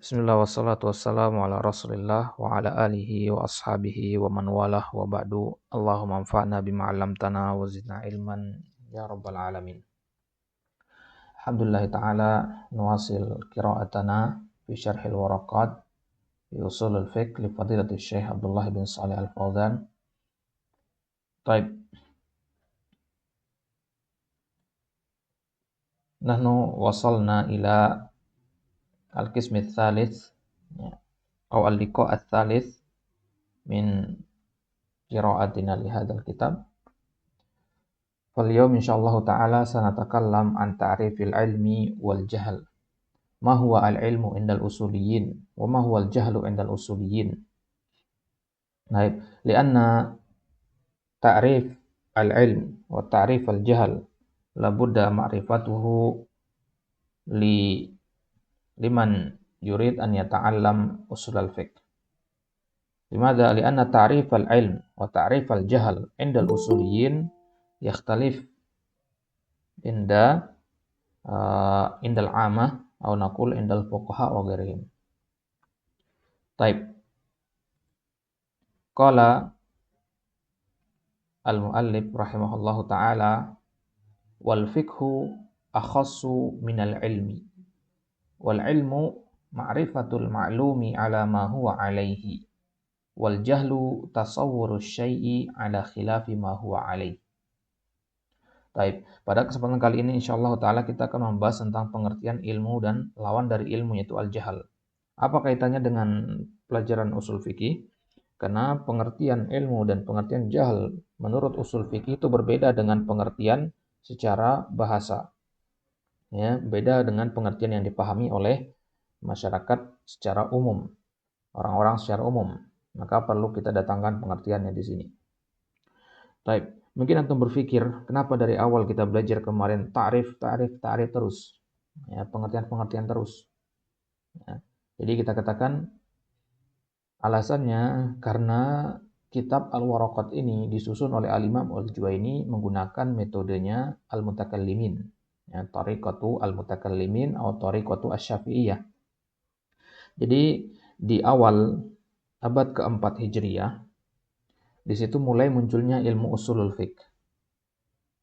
Bismillah wassalatu wassalamu ala rasulillah wa ala alihi wa ashabihi wa man walah wa ba'du. Allahumma anfa'na bima 'allamtana wa zidna ilman ya rabbal alamin. Alhamdulillah ta'ala nuwasil qira'atana fi syarhil waraqat fi usulul fiqh li fadilati Syekh Abdullah bin Shalih Al-Fauzan. Taib. Nahnu wasalna ila al-qism ats-tsalits atau al-liqa' ats-tsalits min qira'atina li hadzal kitab. Falyawm insyaallah ta'ala sanatakallam an ta'rifil ilmi wal jahl. Ma huwa al-ilmu indal usuliyyin wa ma huwa al-jahlu indal usuliyyin. Baik, lianna ta'rif al-ilm wa ta'rif al-jahl la budda ma'rifatuhu liman yurid an yata'allam usul al-fiqh. Limadha? Lianna ta'rif al-ilm wa ta'rif al-jahl indal usuliyyin yakhtalif indal amah atau naqul indal fuqaha wa ghairihim. Taib. Qala al-muallif rahimahullahu ta'ala wal fiqhu akhassu minal ilmi wal ilmu ma'rifatul ma'lumi ala ma huwa alaihi wal jahlu tasawwuru syai'i ala khilafi ma huwa alaihi. Baik, pada kesempatan kali ini insyaallah ta'ala kita akan membahas tentang pengertian ilmu dan lawan dari ilmu yaitu al-jahal. Apa kaitannya dengan pelajaran usul fikih? Karena pengertian ilmu dan pengertian jahal menurut usul fikih itu berbeda dengan pengertian secara bahasa. Ya, beda dengan pengertian yang dipahami oleh masyarakat secara umum, orang-orang secara umum. Maka perlu kita datangkan pengertiannya di sini. Baik. Mungkin antum berpikir, kenapa dari awal kita belajar kemarin ta'rif terus? Ya, pengertian terus. Ya. Jadi kita katakan alasannya karena kitab Al-Waraqat ini disusun oleh Al-Imam Al-Juwaini menggunakan metodenya Al-Mutakallimin. Ya, Tariqatu Al-Mutakallimin atau Tariqatu Asy-Syafi'iyah. Jadi di awal abad keempat Hijriyah, di situ mulai munculnya ilmu usulul fiqh.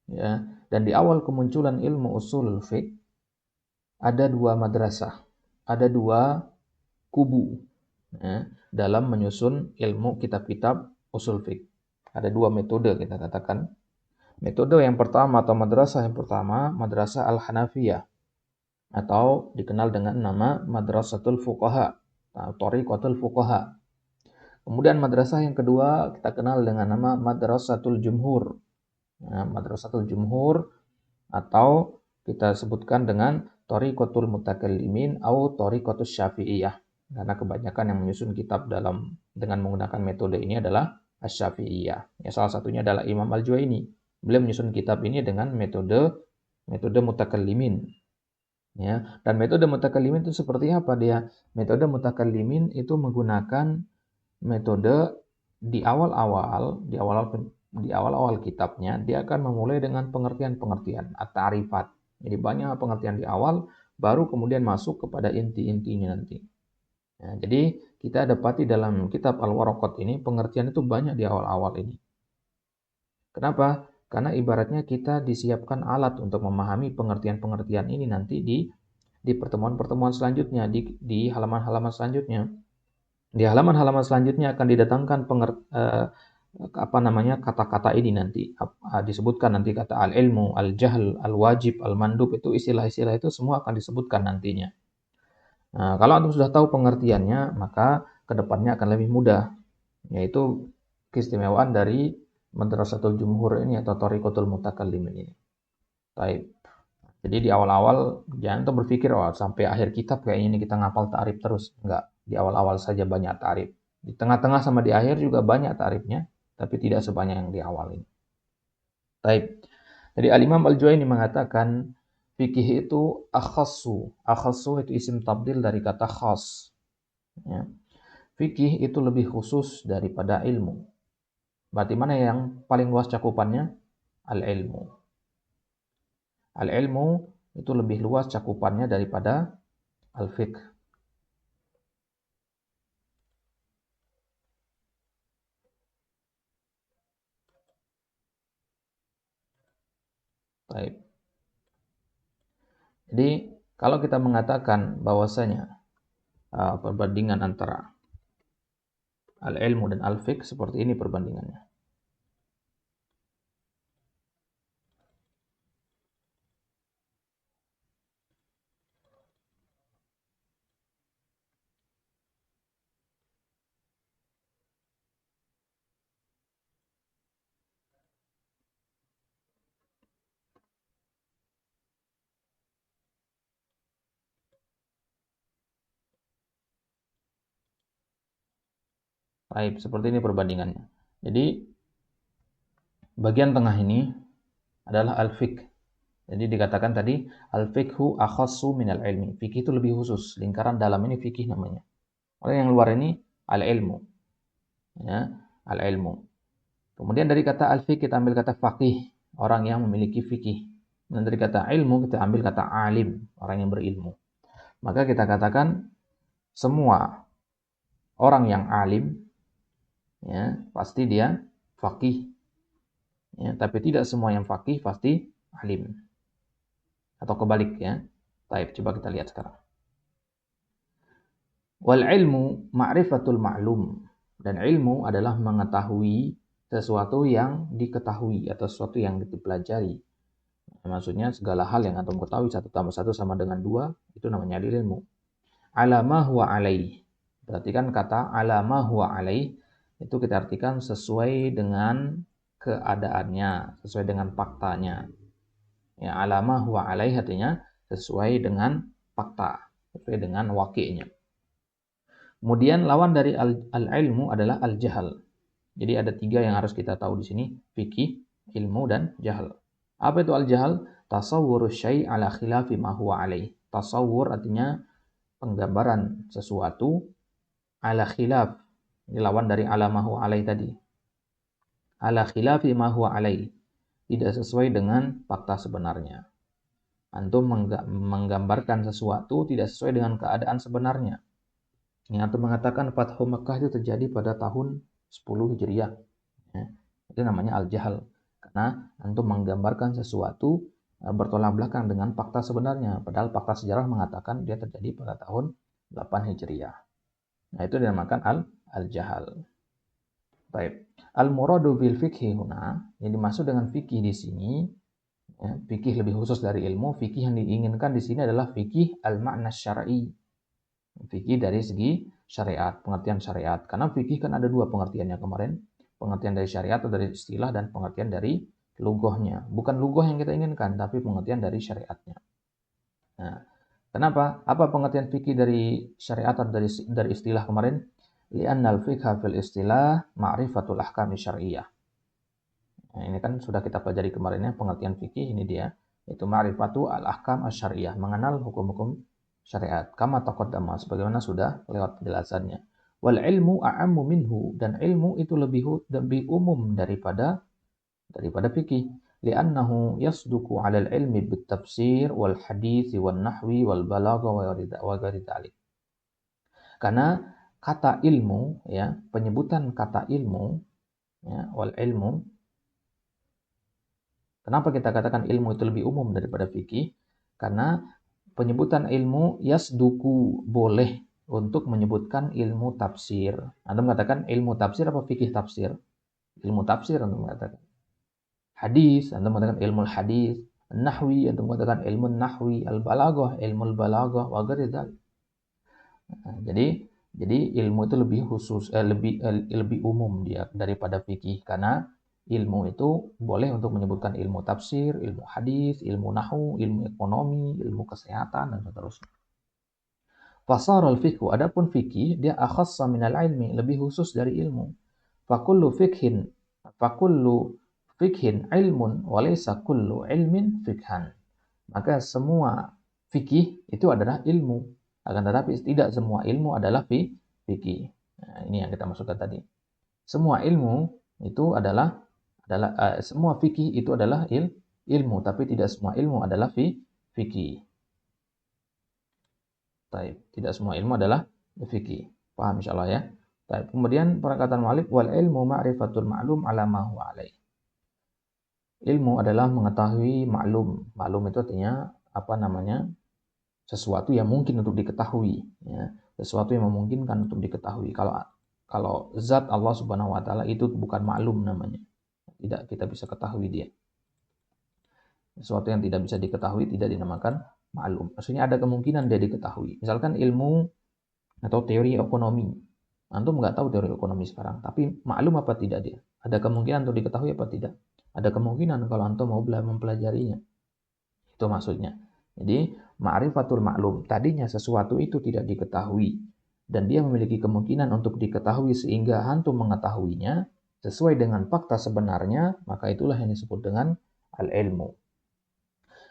Ya, dan di awal kemunculan ilmu usulul fiqh ada dua madrasah, ada dua kubu ya, dalam menyusun ilmu kitab-kitab usul fiqh. Ada dua metode kita katakan. Metode yang pertama atau madrasah yang pertama, madrasah Al-Hanafiyah atau dikenal dengan nama Madrasatul Fuqaha atau Tariqatul Fuqaha. Kemudian madrasah yang kedua kita kenal dengan nama Madrasatul Jumhur. Nah, Madrasatul Jumhur atau kita sebutkan dengan Tariqatul Mutakallimin atau Tariqatus Syafi'iyah. Karena kebanyakan yang menyusun kitab dengan menggunakan metode ini adalah Asy-Syafi'iyah. Ya, salah satunya adalah Imam Al-Juwaini. Beliau menyusun kitab ini dengan metode mutakallimin. Ya, dan metode mutakallimin itu seperti apa dia? Metode mutakallimin itu menggunakan metode di awal-awal kitabnya dia akan memulai dengan pengertian-pengertian at-ta'rifat. Jadi banyak pengertian di awal baru kemudian masuk kepada inti-intinya nanti. Ya, jadi kita dapati dalam kitab Al-Waraqat ini pengertian itu banyak di awal-awal ini. Kenapa? Karena ibaratnya kita disiapkan alat untuk memahami pengertian-pengertian ini nanti di pertemuan-pertemuan selanjutnya, di halaman-halaman selanjutnya. Di halaman-halaman selanjutnya akan didatangkan kata-kata ini nanti. Disebutkan nanti kata al-ilmu, al-jahl, al-wajib, al-mandub, itu istilah-istilah itu semua akan disebutkan nantinya. Nah, kalau antum sudah tahu pengertiannya, maka kedepannya akan lebih mudah. Yaitu keistimewaan dari Madrasatul Jumhur ini atau Tariqatul Mutakallimin ini. Baik. Jadi di awal-awal jangan tuh berpikir sampai akhir kitab kayaknya ini kita ngapal ta'rif terus. Enggak, di awal-awal saja banyak ta'rif. Di tengah-tengah sama di akhir juga banyak ta'rifnya, tapi tidak sebanyak yang di awal ini. Baik. Jadi Al-Imam Al-Juwaini mengatakan fikih itu akhassu. Akhassu itu isim tabdil dari kata khas. Ya. Fikih itu lebih khusus daripada ilmu. Berarti mana yang paling luas cakupannya? Al-ilmu. Al-ilmu itu lebih luas cakupannya daripada al-fiqh. Baik. Jadi kalau kita mengatakan bahwasanya perbandingan antara al-ilmu dan al-fiqh seperti ini perbandingannya. Baik, seperti ini perbandingannya. Jadi bagian tengah ini adalah al-fiqh. Jadi dikatakan tadi al-fiqhu akhassu minal ilmi. Fikih itu lebih khusus. Lingkaran dalam ini fikih namanya. Oleh yang luar ini al-ilmu. Ya, al-ilmu. Kemudian dari kata al-fiqh kita ambil kata faqih, orang yang memiliki fikih. Dan dari kata ilmu kita ambil kata alim, orang yang berilmu. Maka kita katakan semua orang yang alim, ya, pasti dia faqih. Ya, tapi tidak semua yang faqih pasti alim. Atau kebalik ya. Baik, coba kita lihat sekarang. Wal ilmu ma'rifatul ma'lum. Dan ilmu adalah mengetahui sesuatu yang diketahui atau sesuatu yang dipelajari. Maksudnya segala hal yang antum ketahui 1 tambah 1 sama dengan 2, itu namanya ilmu. Ala ma huwa alaih. Perhatikan kata ala ma huwa alaih, itu kita artikan sesuai dengan keadaannya, sesuai dengan faktanya. Ya, ala ma huwa alaih artinya sesuai dengan fakta, sesuai dengan waqi'nya. Kemudian lawan dari al-ilmu adalah al-jahal. Jadi ada 3 yang harus kita tahu di sini, fikih, ilmu, dan jahal. Apa itu al-jahal? Tasawwur syai' ala khilafi ma huwa alaih. Tasawwur artinya penggambaran sesuatu ala khilaf. Ini lawan dari ala ma huwa alaih tadi. Ala khilafi ma huwa alaih. Tidak sesuai dengan fakta sebenarnya. Antum menggambarkan sesuatu tidak sesuai dengan keadaan sebenarnya. Yang antum mengatakan Fathu Makkah itu terjadi pada tahun 10 Hijriah. Ya, itu namanya al-jahal. Karena antum menggambarkan sesuatu bertolak belakang dengan fakta sebenarnya. Padahal fakta sejarah mengatakan dia terjadi pada tahun 8 Hijriah. Nah, itu dinamakan al-jahal. Baik. Al-muradu bil fikhi huna, yang dimaksud dengan fikih di sini, ya, fikih lebih khusus dari ilmu, fikih yang diinginkan di sini adalah fikih al-ma'na syar'i. Fikih dari segi syariat, pengertian syariat. Karena fikih kan ada 2 pengertiannya kemarin. Pengertian dari syariat atau dari istilah dan pengertian dari lughahnya. Bukan lughah yang kita inginkan, tapi pengertian dari syariatnya. Nah, kenapa? Apa pengertian fikih dari syariat atau dari istilah kemarin? Li'annal fiqha fil istilah ma'rifatul ahkami syar'iyyah. Nah, ini kan sudah kita pelajari kemarin ya, pengertian fikih ini dia, yaitu ma'rifatu al-ahkam asy-syar'iyyah, mengenal hukum-hukum syariat. Kama taqaddama, sebagaimana sudah lewat penjelasannya. Wal ilmu a'ammu minhu, dan ilmu itu lebih umum daripada fikih. Li'annahu yasduku 'alal ilmi bit tafsir wal hadits wal nahwi wal balagha wa ghairi dzalik. Karena kata ilmu, ya, penyebutan kata ilmu, ya, wal ilmu. Kenapa kita katakan ilmu itu lebih umum daripada fikih? Karena penyebutan ilmu yasduku boleh untuk menyebutkan ilmu tafsir. Anda mengatakan ilmu tafsir apa fikih tafsir? Ilmu tafsir Anda mengatakan. Hadis, Anda mengatakan ilmu hadis. Nahwi, Anda mengatakan ilmu nahwi. Al-balaghah, ilmu al-balaghah, wa ghairi dzalik. Jadi ilmu itu lebih khusus, lebih umum dia daripada fikih, karena ilmu itu boleh untuk menyebutkan ilmu tafsir, ilmu hadis, ilmu nahwu, ilmu ekonomi, ilmu kesehatan, dan seterusnya. Fasarul fiqhu, adapun fikih dia akhassa minal ilmi, lebih khusus dari ilmu. Fakullu fikhin ilmun walaysa kullu ilmin fikhan. Maka semua fikih itu adalah ilmu. Akan tetapi tidak semua ilmu adalah fikih. Nah, ini yang kita maksudkan tadi. Semua ilmu itu adalah semua fikih itu adalah ilmu, tapi tidak semua ilmu adalah fikih. Baik, tidak semua ilmu adalah fikih. Paham insyaallah ya. Baik, kemudian perkataan mu'allif wal ilmu ma'rifatul ma'lum ala ma huwa alaih. Ilmu adalah mengetahui maklum. Maklum itu artinya apa namanya? Sesuatu yang mungkin untuk diketahui, ya. Sesuatu yang memungkinkan untuk diketahui. Kalau zat Allah Subhanahu wa taala itu bukan maklum namanya. Tidak kita bisa ketahui dia. Sesuatu yang tidak bisa diketahui tidak dinamakan maklum. Maksudnya ada kemungkinan dia diketahui. Misalkan ilmu atau teori ekonomi. Antum nggak tahu teori ekonomi sekarang, tapi maklum apa tidak dia? Ada kemungkinan untuk diketahui apa tidak? Ada kemungkinan kalau antum mau mempelajarinya. Itu maksudnya. Jadi, ma'rifatul maklum. Tadinya sesuatu itu tidak diketahui. Dan dia memiliki kemungkinan untuk diketahui sehingga antum mengetahuinya sesuai dengan fakta sebenarnya, maka itulah yang disebut dengan al-ilmu.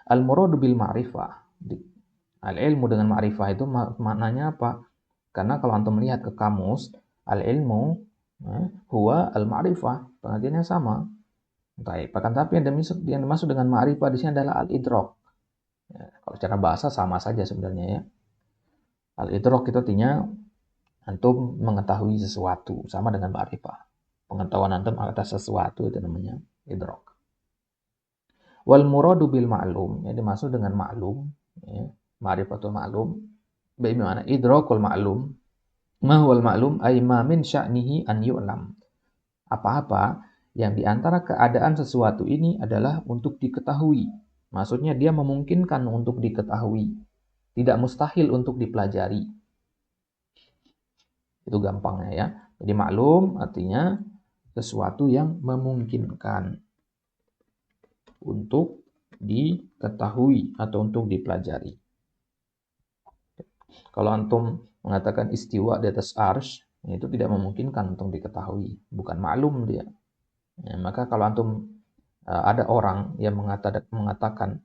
Al-muradu bil ma'rifah. Al-ilmu dengan ma'rifah itu maknanya apa? Karena kalau antum melihat ke kamus, al-ilmu huwa al-ma'rifah, pengertiannya sama. Baik, bahkan tapi yang dimaksud dengan ma'rifah di sini adalah al-idrak. Ya, kalau secara bahasa sama saja sebenarnya ya. Al-idrak itu artinya antum mengetahui sesuatu, sama dengan ma'rifah. Pengetahuan antum atas sesuatu itu namanya idrak. Wal muradu bil ma'lum, yang dimaksud dengan ma'lum, ya, ma'rifatul ma'lum, bagaimana idrakul ma'lum. Ma huwal ma'lum ay ma min sya'nihi an yu'lam. Apa-apa yang diantara keadaan sesuatu ini adalah untuk diketahui. Maksudnya dia memungkinkan untuk diketahui. Tidak mustahil untuk dipelajari. Itu gampangnya ya. Jadi maklum artinya sesuatu yang memungkinkan untuk diketahui atau untuk dipelajari. Kalau antum mengatakan istiwa di atas arsy, itu tidak memungkinkan untuk diketahui, bukan maklum dia. Ya, maka kalau antum ada orang yang mengatakan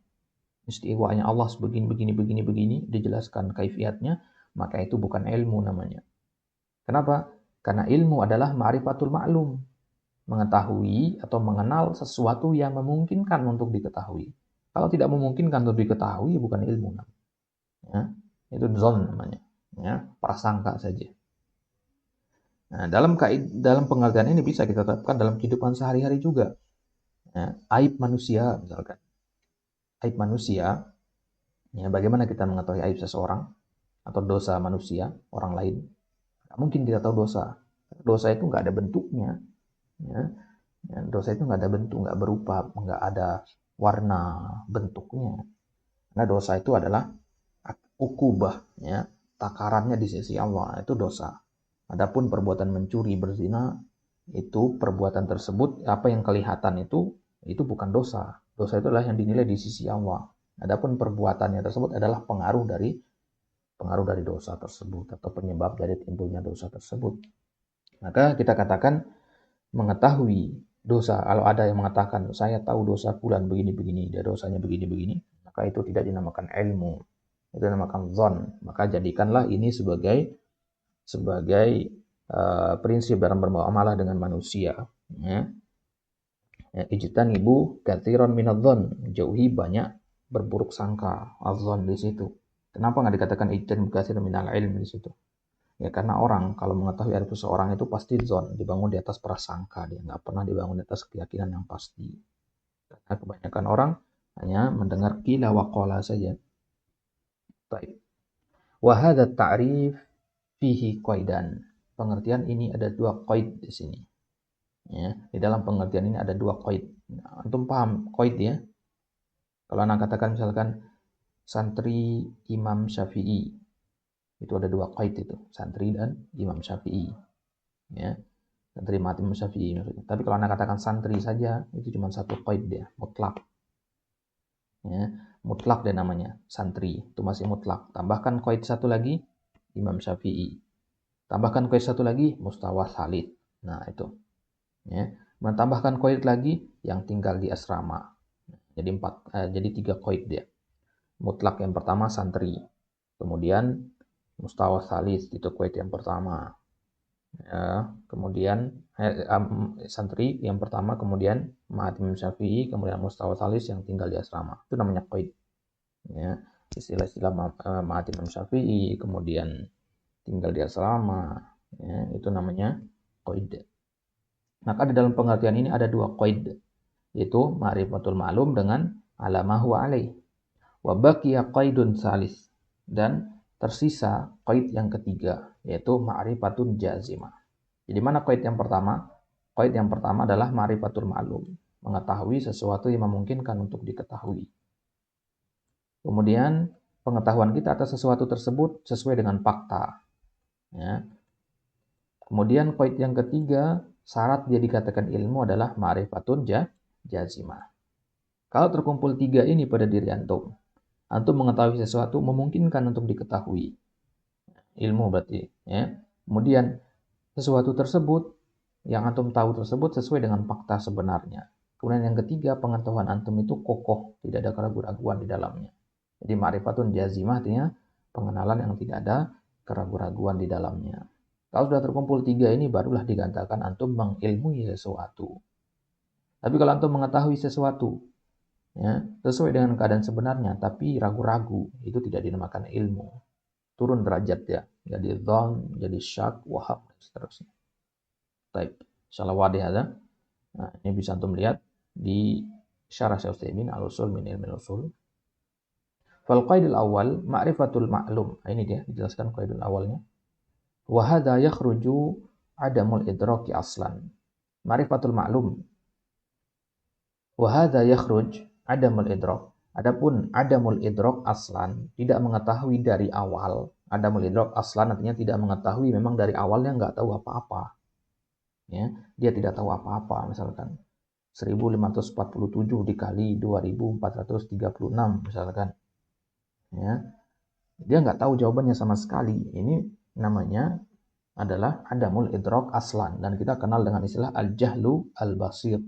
istiwanya Allah begini, dijelaskan kaifiatnya, maka itu bukan ilmu namanya. Kenapa? Karena ilmu adalah ma'rifatul ma'lum, mengetahui atau mengenal sesuatu yang memungkinkan untuk diketahui. Kalau tidak memungkinkan untuk diketahui, bukan ilmu namanya. Ya, itu dzon namanya. Ya, prasangka saja. Nah, dalam pengertian ini bisa kita terapkan dalam kehidupan sehari-hari juga. Ya, aib manusia misalkan. Aib manusia, ya, bagaimana kita mengetahui aib seseorang atau dosa manusia, orang lain? Nggak mungkin kita tahu dosa. Dosa itu nggak ada bentuknya. Ya. Dosa itu nggak ada bentuk, nggak berupa, nggak ada warna bentuknya. Karena dosa itu adalah ukubah, ya, takarannya di sisi Allah, itu dosa. Adapun perbuatan mencuri, berzina, itu perbuatan tersebut, apa yang kelihatan itu bukan dosa. Dosa itu adalah yang dinilai di sisi Allah. Adapun perbuatannya tersebut adalah pengaruh dari dosa tersebut atau penyebab dari timbulnya dosa tersebut. Maka kita katakan mengetahui dosa. Kalau ada yang mengatakan saya tahu dosa fulan begini-begini, dia dosanya begini-begini, maka itu tidak dinamakan ilmu. Itu dinamakan dzon. Maka jadikanlah ini sebagai prinsip dalam bermuamalah dengan manusia. Ya. Ijtanibu katsiran minadh-dhon, jauhi banyak berburuk sangka, adzon di situ. Kenapa nggak dikatakan ijtanibu katsiran minal ilm di situ? Ya karena orang kalau mengetahui ada seseorang itu pasti dzon, dibangun di atas prasangka, dia nggak pernah dibangun di atas keyakinan yang pasti. Karena kebanyakan orang hanya mendengar qila wa qala saja. Baik. Wa hadza ta'rif fihi qaidan. Pengertian ini ada dua qaid di sini. Ya, di dalam pengertian ini ada dua qaid. Nah, antum paham qaid ya? Kalau anak katakan misalkan santri Imam Syafi'i, itu ada dua qaid itu, santri dan Imam Syafi'i. Ya, santri Imam Syafi'i maksudnya. Tapi kalau anak katakan santri saja, itu cuma satu qaid dia, mutlak. Ya, mutlak dia namanya, santri, itu masih mutlak. Tambahkan qaid satu lagi, Imam Syafi'i. Tambahkan qaid satu lagi, mustawa salid. Nah, itu. Ya, menambahkan qaid lagi yang tinggal di asrama. Jadi 3 qaid dia. Mutlak yang pertama santri. Kemudian mustawa salis itu qaid yang pertama. Ya, kemudian santri yang pertama, kemudian Ma'at Imam Syafi'i, kemudian mustawa salis yang tinggal di asrama. Itu namanya qaid. Ya, istilah-istilah Ma'at Imam Syafi'i, kemudian tinggal di asrama, ya, itu namanya qaid. Maka di dalam pengertian ini ada dua qaid. yaitu ma'rifatul ma'lum dengan ala ma huwa alaih. Wa baqiya qaidun salis, dan tersisa qaid yang ketiga, yaitu ma'rifatun jazimah. Jadi mana qaid yang pertama? Qaid yang pertama adalah ma'rifatul ma'lum, mengetahui sesuatu yang memungkinkan untuk diketahui. Kemudian pengetahuan kita atas sesuatu tersebut sesuai dengan fakta. Ya. Kemudian qaid yang ketiga, syarat dia dikatakan ilmu adalah ma'rifatun jazimah. Kalau terkumpul tiga ini pada diri antum mengetahui sesuatu memungkinkan untuk diketahui. Ilmu berarti. Ya. Kemudian sesuatu tersebut, yang antum tahu tersebut sesuai dengan fakta sebenarnya. Kemudian yang ketiga, pengetahuan antum itu kokoh, tidak ada keraguan-raguan di dalamnya. Jadi ma'rifatun jazimah artinya pengenalan yang tidak ada keraguan-raguan di dalamnya. Kalau sudah terkumpul tiga ini, barulah dikatakan antum mengilmui sesuatu. Tapi kalau antum mengetahui sesuatu, ya, sesuai dengan keadaan sebenarnya, tapi ragu-ragu, itu tidak dinamakan ilmu. Turun derajat ya, jadi dhon, jadi syak, wahab, dan seterusnya. Baik, insyaallah wadih ada. Nah, ini bisa antum lihat di syarah Syekh Utsaimin al-usul min ilmil usul. Fal qaidul awal ma'rifatul ma'lum. Nah, ini dia dijelaskan qaidul awalnya. Wa hadza yakhruju adamul idraki aslan. Ma'rifatul ma'lum. Wa hadza yakhruj adamul idrak. Adapun adamul idrak aslan, tidak mengetahui dari awal. Adamul idrak aslan artinya tidak mengetahui, memang dari awalnya nggak tahu apa-apa. Ya, dia tidak tahu apa-apa, misalkan 1547 dikali 2436 misalkan. Ya, dia nggak tahu jawabannya sama sekali. Ini namanya adalah adamul idrak aslan, dan kita kenal dengan istilah al-jahlu al-basir.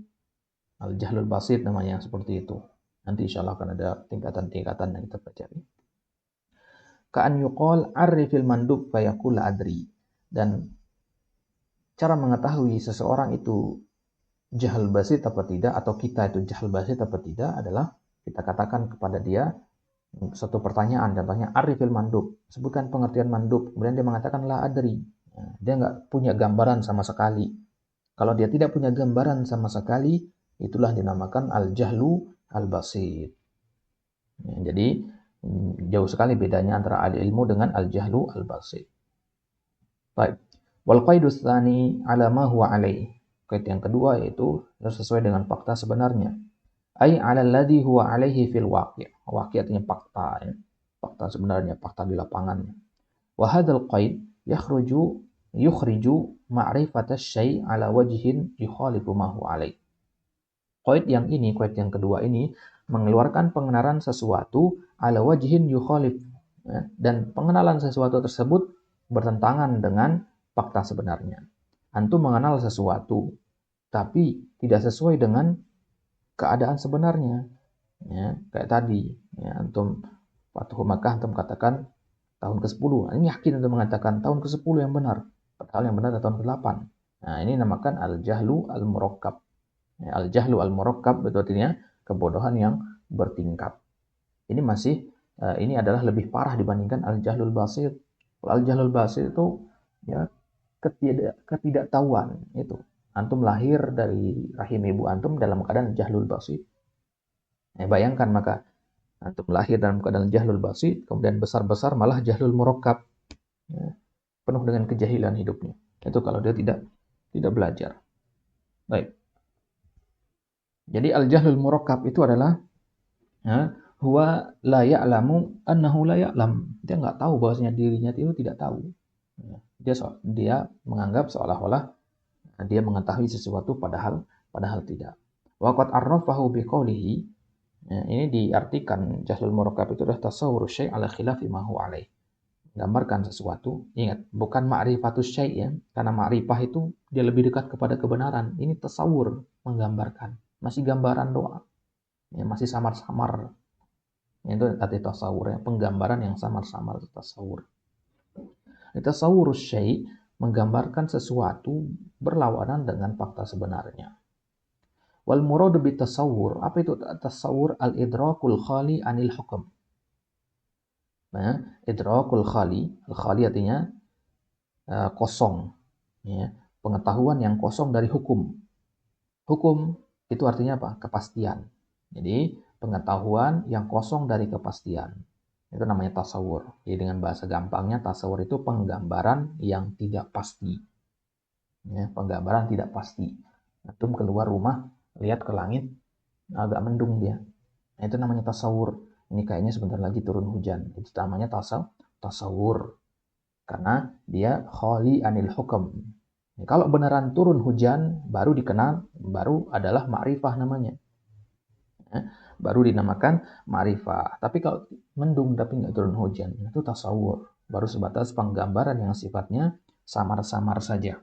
Al-jahlul basir namanya seperti itu. Nanti insya Allah akan ada tingkatan-tingkatan yang kita pelajari. Ka'an yuqal arifil mandub fayaqul adri. Dan cara mengetahui seseorang itu jahal basir apa tidak, atau kita itu jahal basir apa tidak, adalah kita katakan kepada dia satu pertanyaan, contohnya arifil mandub, sebutkan pengertian mandub, kemudian dia mengatakan la adri. Dia nggak punya gambaran sama sekali. Kalau dia tidak punya gambaran sama sekali, itulah dinamakan al-jahlu al-basir. Ya, jadi jauh sekali bedanya antara al-ilmu dengan al-jahlu al-basir. Baik. Wal qaidus tsani ala ma huwa alaih. Qaid yang kedua yaitu sesuai dengan fakta sebenarnya. Ai 'ala alladhi huwa alaihi fil waqi'. Waqi' artinya fakta, ya. Fakta sebenarnya, fakta di lapangan. Wa hadzal qaid yukhriju ma'rifata syai' 'ala wajhin yukhalifu ma huwa alaih. Qaid yang kedua ini mengeluarkan pengenalan sesuatu ala wajhin yukhalif, ya, dan pengenalan sesuatu tersebut bertentangan dengan fakta sebenarnya. Antum mengenal sesuatu tapi tidak sesuai dengan keadaan sebenarnya. Ya, kayak tadi, ya, antum Fathu Makkah antum katakan tahun ke-10. Ini yakin antum mengatakan tahun ke-10 yang benar, padahal yang benar adalah tahun ke-8. Nah, ini namakan al-jahlu al-murakkab. Ya, al-jahlu al-murakkab itu artinya kebodohan yang bertingkat. Ini adalah lebih parah dibandingkan al-jahlul basir. Al-jahlul basir itu ya ketidaktahuan itu. Antum lahir dari rahim ibu antum dalam keadaan jahlul basir. Bayangkan maka antum lahir dalam keadaan jahlul basir, kemudian besar-besar malah jahlul murakkab. Ya, penuh dengan kejahilan hidupnya. Itu kalau dia tidak belajar. Baik. Jadi al-jahlul murakkab itu adalah huwa la ya'lamu annahu la ya'lam. Dia nggak tahu bahwasanya dirinya itu tidak tahu. Dia menganggap seolah-olah dia mengetahui sesuatu padahal tidak. Wa qad arrafahu biqaulihi. Ini diartikan jahlul murakkab itu adalah tasawwur syai' ala khilafi ma huwa alaih. Gambarkan sesuatu, ingat, bukan ma'rifatus syai' ya, karena ma'rifah itu dia lebih dekat kepada kebenaran. Ini tasawur, menggambarkan. Masih gambaran doang. Ya, masih samar-samar. Itu arti tasawur, ya, penggambaran yang samar-samar itu tasawur. Tasawur syai' menggambarkan sesuatu berlawanan dengan fakta sebenarnya. Wal muradu bit tasawur, apa itu tasawur? Al-idrakul khali anil hukm. Nah, idrakul khali, al-khali artinya kosong, ya, pengetahuan yang kosong dari hukum. Hukum Itu artinya apa? Kepastian. Jadi pengetahuan yang kosong dari kepastian. Itu namanya tasawur. Jadi dengan bahasa gampangnya tasawur itu penggambaran yang tidak pasti. Ya, penggambaran tidak pasti. Antum keluar rumah, lihat ke langit, agak mendung dia. Nah, itu namanya tasawur. Ini kayaknya sebentar lagi turun hujan. Itu namanya tasawur. Karena dia khali anil hukum. Kalau beneran turun hujan, baru dikenal, baru adalah ma'rifah namanya. Baru dinamakan ma'rifah. Tapi kalau mendung tapi nggak turun hujan, itu tasawur. Baru sebatas penggambaran yang sifatnya samar-samar saja.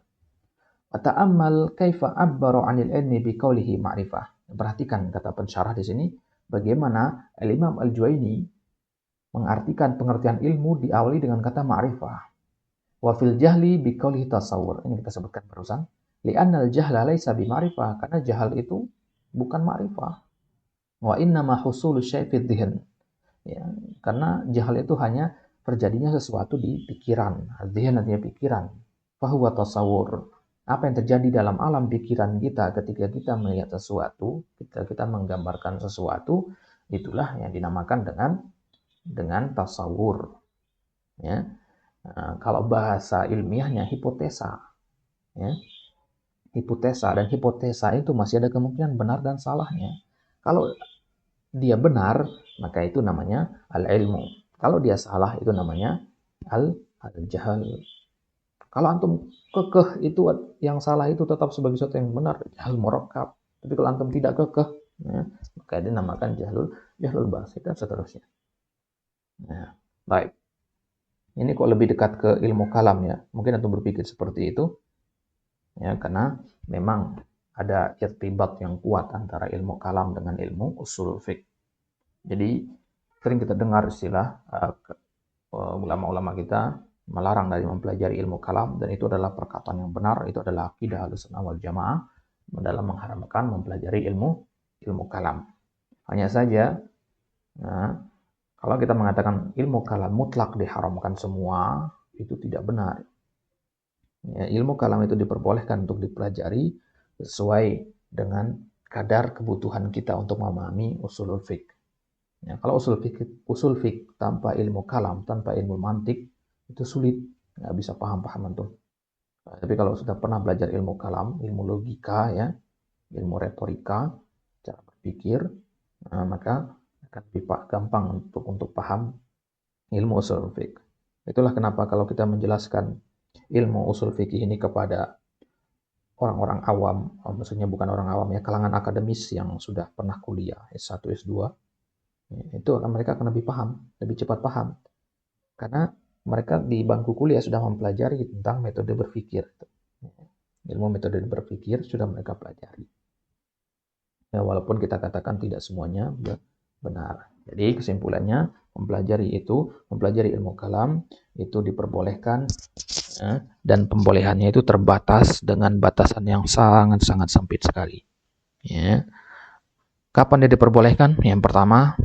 Ta'ammal kaifa abbara 'anil ilmi biqaulihi ma'rifah. Perhatikan kata pensyarah di sini bagaimana Al-Imam Al-Juwaini mengartikan pengertian ilmu diawali dengan kata ma'rifah. Wa fil jahli biqaulihi tasawur. Ini kita sebutkan barusan. Li'anna al-jahla laisa bima'rifah, karena jahal itu bukan ma'rifah. Wa innama husulu syai' fi dhihn. Ya, karena jahal itu hanya terjadinya sesuatu di pikiran. Dhihn artinya pikiran. Fahuwa tasawur. Apa yang terjadi dalam alam pikiran kita ketika kita melihat sesuatu, ketika kita menggambarkan sesuatu, itulah yang dinamakan dengan tasawur. Ya. Nah, kalau bahasa ilmiahnya hipotesa. Ya. Hipotesa, dan hipotesa itu masih ada kemungkinan benar dan salahnya. Kalau dia benar, maka itu namanya al-ilmu. Kalau dia salah, itu namanya al-jahal. Kalau antum kekeh itu yang salah itu tetap sebagai sesuatu yang benar, jahal murakkab. Tapi kalau antum tidak kekeh, ya, maka dinamakan jahlul basit dan seterusnya. Nah, baik. Ini kok lebih dekat ke ilmu kalam ya. Mungkin antum berpikir seperti itu. Ya, karena memang ada irtibat yang kuat antara ilmu kalam dengan ilmu usul fiqh. Jadi sering kita dengar istilah ulama-ulama kita melarang dari mempelajari ilmu kalam, dan itu adalah perkataan yang benar. Itu adalah akidah Ahlussunnah wal Jamaah dalam mengharamkan mempelajari ilmu kalam. Hanya saja, nah, kalau kita mengatakan ilmu kalam mutlak diharamkan semua, itu tidak benar. Ya, ilmu kalam itu diperbolehkan untuk dipelajari sesuai dengan kadar kebutuhan kita untuk memahami usulul fiqh. Ya, kalau usul fiqh tanpa ilmu kalam, tanpa ilmu mantik, itu sulit, nggak bisa paham-paham antum. Nah, tapi kalau sudah pernah belajar ilmu kalam, ilmu logika, ya, ilmu retorika, cara berpikir, nah, maka akan lebih gampang untuk paham ilmu usul fiqh. Itulah kenapa kalau kita menjelaskan ilmu usul fikih ini kepada orang-orang awam, maksudnya bukan orang awam ya, kalangan akademis yang sudah pernah kuliah S1, S2, itu mereka akan lebih paham, lebih cepat paham. Karena mereka di bangku kuliah sudah mempelajari tentang metode berpikir. Ilmu metode berpikir sudah mereka pelajari. Ya, walaupun kita katakan tidak semuanya benar. Jadi kesimpulannya, mempelajari ilmu kalam itu diperbolehkan, ya, dan pembolehannya itu terbatas dengan batasan yang sangat-sangat sempit sekali. Ya. Kapan dia diperbolehkan? Yang pertama,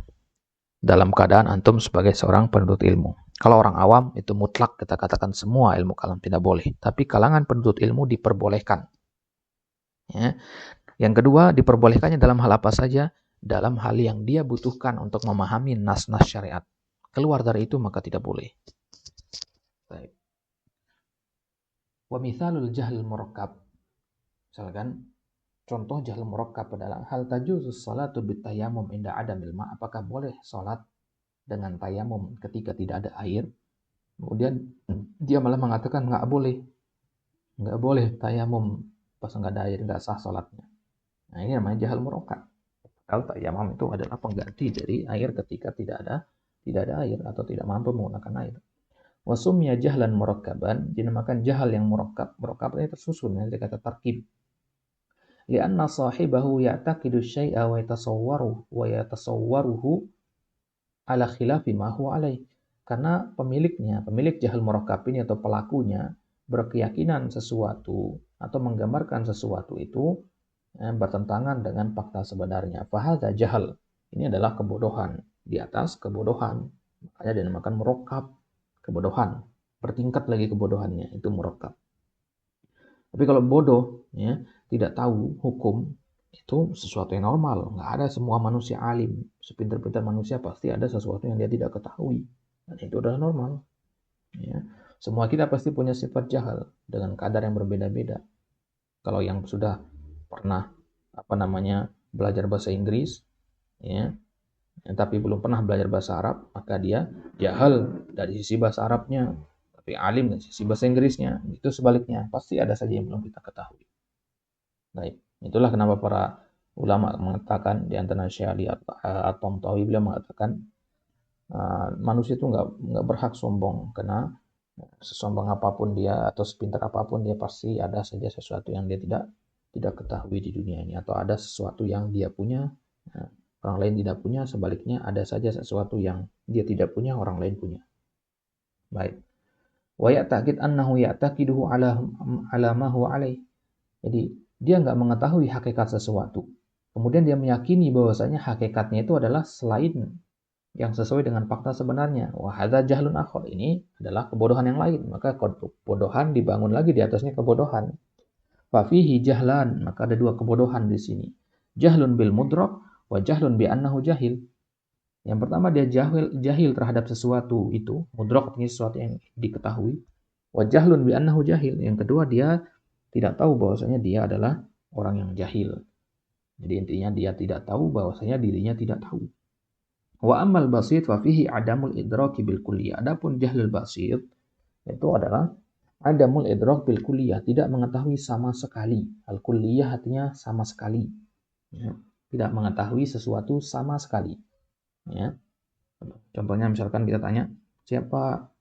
dalam keadaan antum sebagai seorang penuntut ilmu. Kalau orang awam itu mutlak kita katakan semua ilmu kalam tidak boleh. Tapi kalangan penuntut ilmu diperbolehkan. Ya. Yang kedua, diperbolehkannya dalam hal apa saja? Dalam hal yang dia butuhkan untuk memahami nas-nas syariat. Keluar dari itu maka tidak boleh. Baik. Wa mithalul jahl murakkab. Misalkan contoh jahl murakkab adalah hal tajuzus salatu bitayamum inda adamil ma. Apakah boleh salat dengan tayamum ketika tidak ada air? Kemudian dia malah mengatakan nggak boleh. Nggak boleh tayamum pas nggak ada air, nggak sah salatnya. Nah, ini namanya jahl murakkab. Kalau tayamum itu adalah pengganti dari air ketika tidak ada air atau tidak mampu menggunakan air. Wasumya jahlan murakkaban, dinamakan jahal yang murakkab. Murakkab ini tersusun dari kata tarkib. Lianna sahibahu ya'taqidu syai'a wa yatasawwaruhu ala khilafi ma huwa alaih. Karena pemilik jahal murakkab ini atau pelakunya berkeyakinan sesuatu atau menggambarkan sesuatu itu bertentangan dengan fakta sebenarnya. Fahadza jahal. Ini adalah kebodohan di atas kebodohan. Makanya dinamakan murakkab, kebodohan. Bertingkat lagi kebodohannya, itu murakkab. Tapi kalau bodoh, ya, tidak tahu hukum, itu sesuatu yang normal. Nggak ada semua manusia alim. Sepintar-pintar manusia pasti ada sesuatu yang dia tidak ketahui. Dan itu adalah normal. Ya. Semua kita pasti punya sifat jahal dengan kadar yang berbeda-beda. Kalau yang sudah pernah belajar bahasa Inggris, ya, tapi belum pernah belajar bahasa Arab, maka dia jahal dari sisi bahasa Arabnya, tapi alim dari sisi bahasa Inggrisnya. Itu sebaliknya, pasti ada saja yang belum kita ketahui. Baik, itulah kenapa para ulama mengatakan di antara Syekh At-Tantawi beliau mengatakan manusia itu nggak berhak sombong karena sesombong apapun dia atau sepintar apapun dia pasti ada saja sesuatu yang dia tidak ketahui di dunia ini atau ada sesuatu yang dia punya orang lain tidak punya, sebaliknya ada saja sesuatu yang dia tidak punya orang lain punya. Baik. Wa ya'taqid annahu ya'taqiduhu ala ma huwa alaih. Jadi dia nggak mengetahui hakikat sesuatu. Kemudian dia meyakini bahwasanya hakikatnya itu adalah selain yang sesuai dengan fakta sebenarnya. Wa hadza jahlun akhar. Ini adalah kebodohan yang lain. Maka kebodohan dibangun lagi di atasnya kebodohan. Fa fihi jahlan, maka ada dua kebodohan di sini. Jahlun bil mudrak wa jahlun bi annahu jahil. Yang pertama dia jahil terhadap sesuatu itu, mudrak artinya sesuatu yang diketahui. Wa jahlun bi annahu jahil. Yang kedua dia tidak tahu bahwasanya dia adalah orang yang jahil. Jadi intinya dia tidak tahu bahwasanya dirinya tidak tahu. Wa ammal basit fa fihi adamul idraki bil kulliyah. Adapun jahlul basit itu adalah adamul idrak bil kulliyah, tidak mengetahui sama sekali. Al kulliyah artinya sama sekali. Ya. Tidak mengetahui sesuatu sama sekali. Ya. Contohnya misalkan kita tanya siapa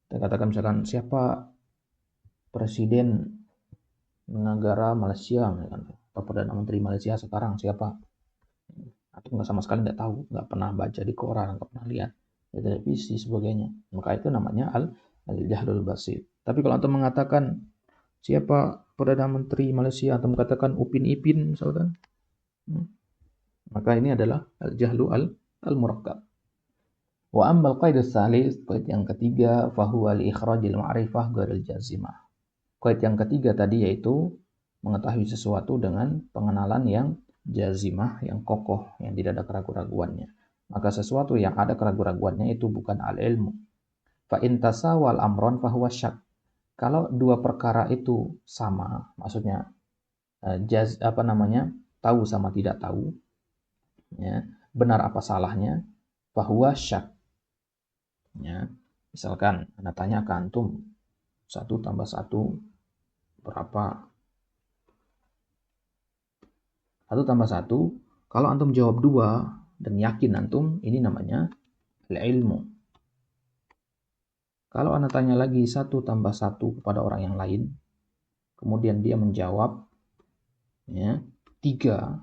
kita katakan misalkan siapa presiden negara Malaysia, atau Perdana Menteri Malaysia sekarang siapa? Atau nggak sama sekali nggak tahu, nggak pernah baca di koran, nggak pernah lihat di televisi sebagainya. Maka itu namanya al-jahlul basit. Tapi kalau antum mengatakan siapa Perdana Menteri Malaysia atau mengatakan Upin Ipin misalkan, maka ini adalah al-jahlu al-murakkab. Wa ammal qaid ats-tsalits, qaid yang ketiga, fahuwa li ikhrajil ma'rifah ghairil jazimah. Qaid yang ketiga tadi yaitu mengetahui sesuatu dengan pengenalan yang jazimah, yang kokoh, yang tidak ada keraguan-raguannya. Maka sesuatu yang ada keraguan-raguannya itu bukan al-ilmu. Fa in tasawal amron fahuwa syak. Kalau dua perkara itu sama, maksudnya tahu sama tidak tahu, ya, benar apa salahnya, fahuwa syak. Ya, misalkan Anda tanya ke antum 1 tambah 1 berapa? 1 tambah 1, kalau antum jawab 2 dan yakin antum, ini namanya ilmu. Kalau Anda tanya lagi 1 tambah 1 kepada orang yang lain, kemudian dia menjawab ya, 3,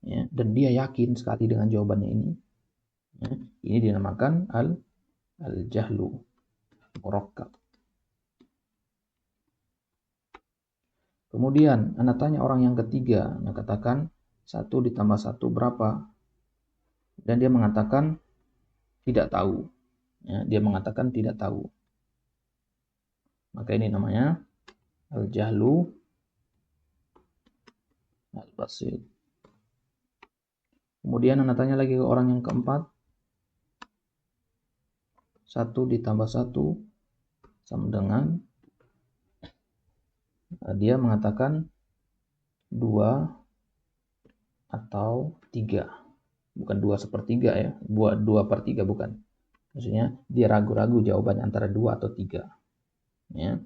ya, dan dia yakin sekali dengan jawabannya ini, ya, ini dinamakan al-jahlu murakkab. Kemudian Anda tanya orang yang ketiga, Anda katakan 1 ditambah 1 berapa? Dan dia mengatakan tidak tahu. Ya, dia mengatakan tidak tahu. Maka ini namanya al-jahlu al-basit. Kemudian Anda tanya lagi ke orang yang keempat. 1 ditambah 1 sama dengan, dia mengatakan 2 atau 3. Bukan 2/3 ya. 2/3 bukan. Maksudnya dia ragu-ragu jawabannya antara 2 atau 3. Ya.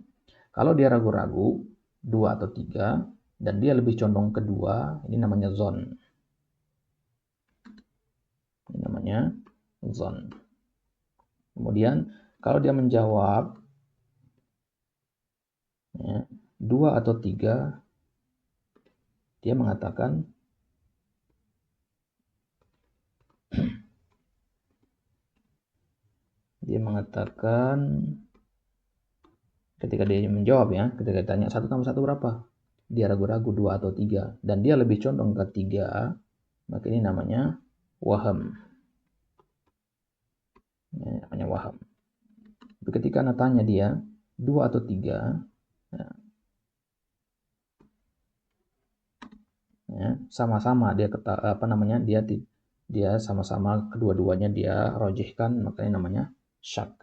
Kalau dia ragu-ragu 2 atau 3 dan dia lebih condong ke 2, ini namanya zon. Ini namanya zon. Kemudian kalau dia menjawab ya, 2 atau 3, dia mengatakan ketika dia menjawab ya, ketika ditanya 1 tambah 1 berapa? Dia ragu-ragu 2 atau 3 dan dia lebih condong ke 3, maka ini namanya waham. Ya, namanya waham. Tapi ketika Anda tanya dia 2 atau 3, ya, ya, sama-sama dia dia sama-sama kedua-duanya dia rojihkan, makanya namanya syak.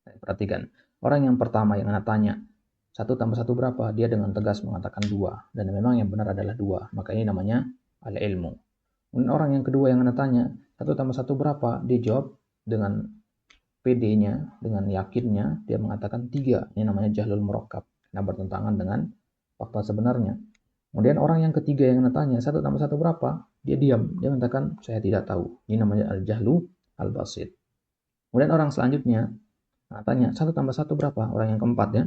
Perhatikan, orang yang pertama yang Anda tanya, 1 tambah 1 berapa? Dia dengan tegas mengatakan 2. Dan memang yang benar adalah 2. Maka ini namanya al-ilmu. Dan orang yang kedua yang Anda tanya, 1 tambah 1 berapa? Dia jawab dengan PD-nya, dengan yakinnya, dia mengatakan 3. Ini namanya jahlul murakkab. Nah, bertentangan dengan fakta sebenarnya. Kemudian orang yang ketiga yang Anda tanya, 1 tambah 1 berapa? Dia diam. Dia mengatakan, saya tidak tahu. Ini namanya al-jahlu al-basit. Kemudian orang selanjutnya, nah, tanya, 1 tambah 1 berapa? Orang yang keempat ya.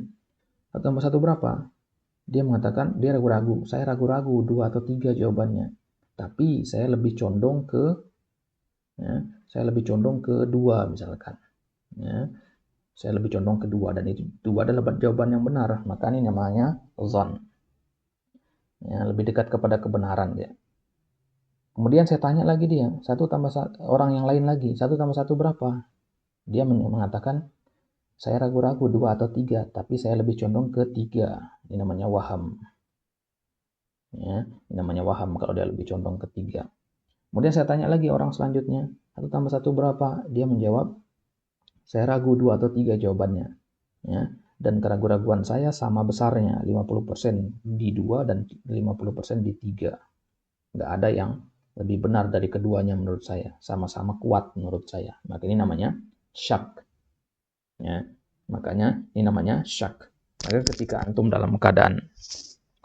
1 tambah 1 berapa? Dia mengatakan, dia ragu-ragu. Saya ragu-ragu 2 atau 3 jawabannya. Tapi saya lebih condong ke, ya, saya lebih condong ke 2 misalkan. Ya, saya lebih condong ke 2 dan itu 2 adalah jawaban yang benar. Maka ini namanya zon. Ya, lebih dekat kepada kebenaran dia. Kemudian saya tanya lagi dia, 1 tambah 1, orang yang lain lagi, 1 tambah 1 berapa? Dia mengatakan, saya ragu-ragu 2 atau 3, tapi saya lebih condong ke 3. Ini namanya waham. Ya, ini namanya waham kalau dia lebih condong ke 3. Kemudian saya tanya lagi orang selanjutnya, 1 tambah 1 berapa? Dia menjawab, saya ragu 2 atau 3 jawabannya. Ya, dan keraguan-raguan saya sama besarnya, 50% di 2 dan 50% di 3. Nggak ada yang lebih benar dari keduanya menurut saya. Sama-sama kuat menurut saya. Maka ini namanya syak. Ya, makanya ini namanya syak. Maka ketika antum dalam keadaan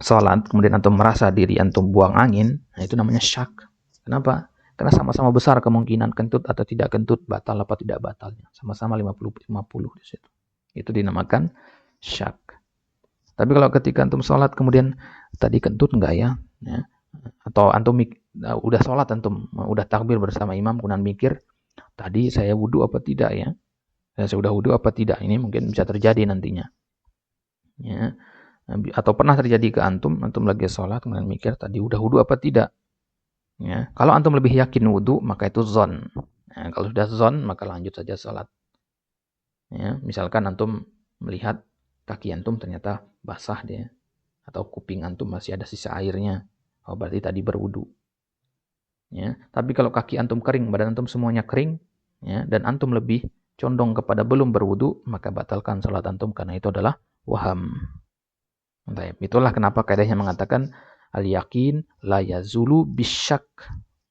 sholat, kemudian antum merasa diri antum buang angin, nah itu namanya syak. Kenapa? Karena sama-sama besar kemungkinan kentut atau tidak kentut, batal apa tidak batalnya. Sama-sama 50-50 di situ. Itu dinamakan syak. Tapi kalau ketika antum sholat kemudian tadi kentut enggak ya? Atau antum udah sholat, antum udah takbir bersama imam, kemudian mikir, tadi saya wudhu apa tidak ya? Saya sudah wudhu apa tidak? Ini mungkin bisa terjadi nantinya. Ya. Atau pernah terjadi ke antum lagi sholat, kemudian mikir, tadi udah wudhu apa tidak? Ya. Kalau antum lebih yakin wudhu, maka itu zon. Nah, kalau sudah zon, maka lanjut saja sholat. Ya. Misalkan antum melihat kaki antum ternyata basah dia, atau kuping antum masih ada sisa airnya. Oh, berarti tadi berwudu. Ya, tapi kalau kaki antum kering, badan antum semuanya kering, ya, dan antum lebih condong kepada belum berwudu, maka batalkan salat antum karena itu adalah waham. Baik, itulah kenapa kaidahnya mengatakan al-yakin la yazulu bisyak.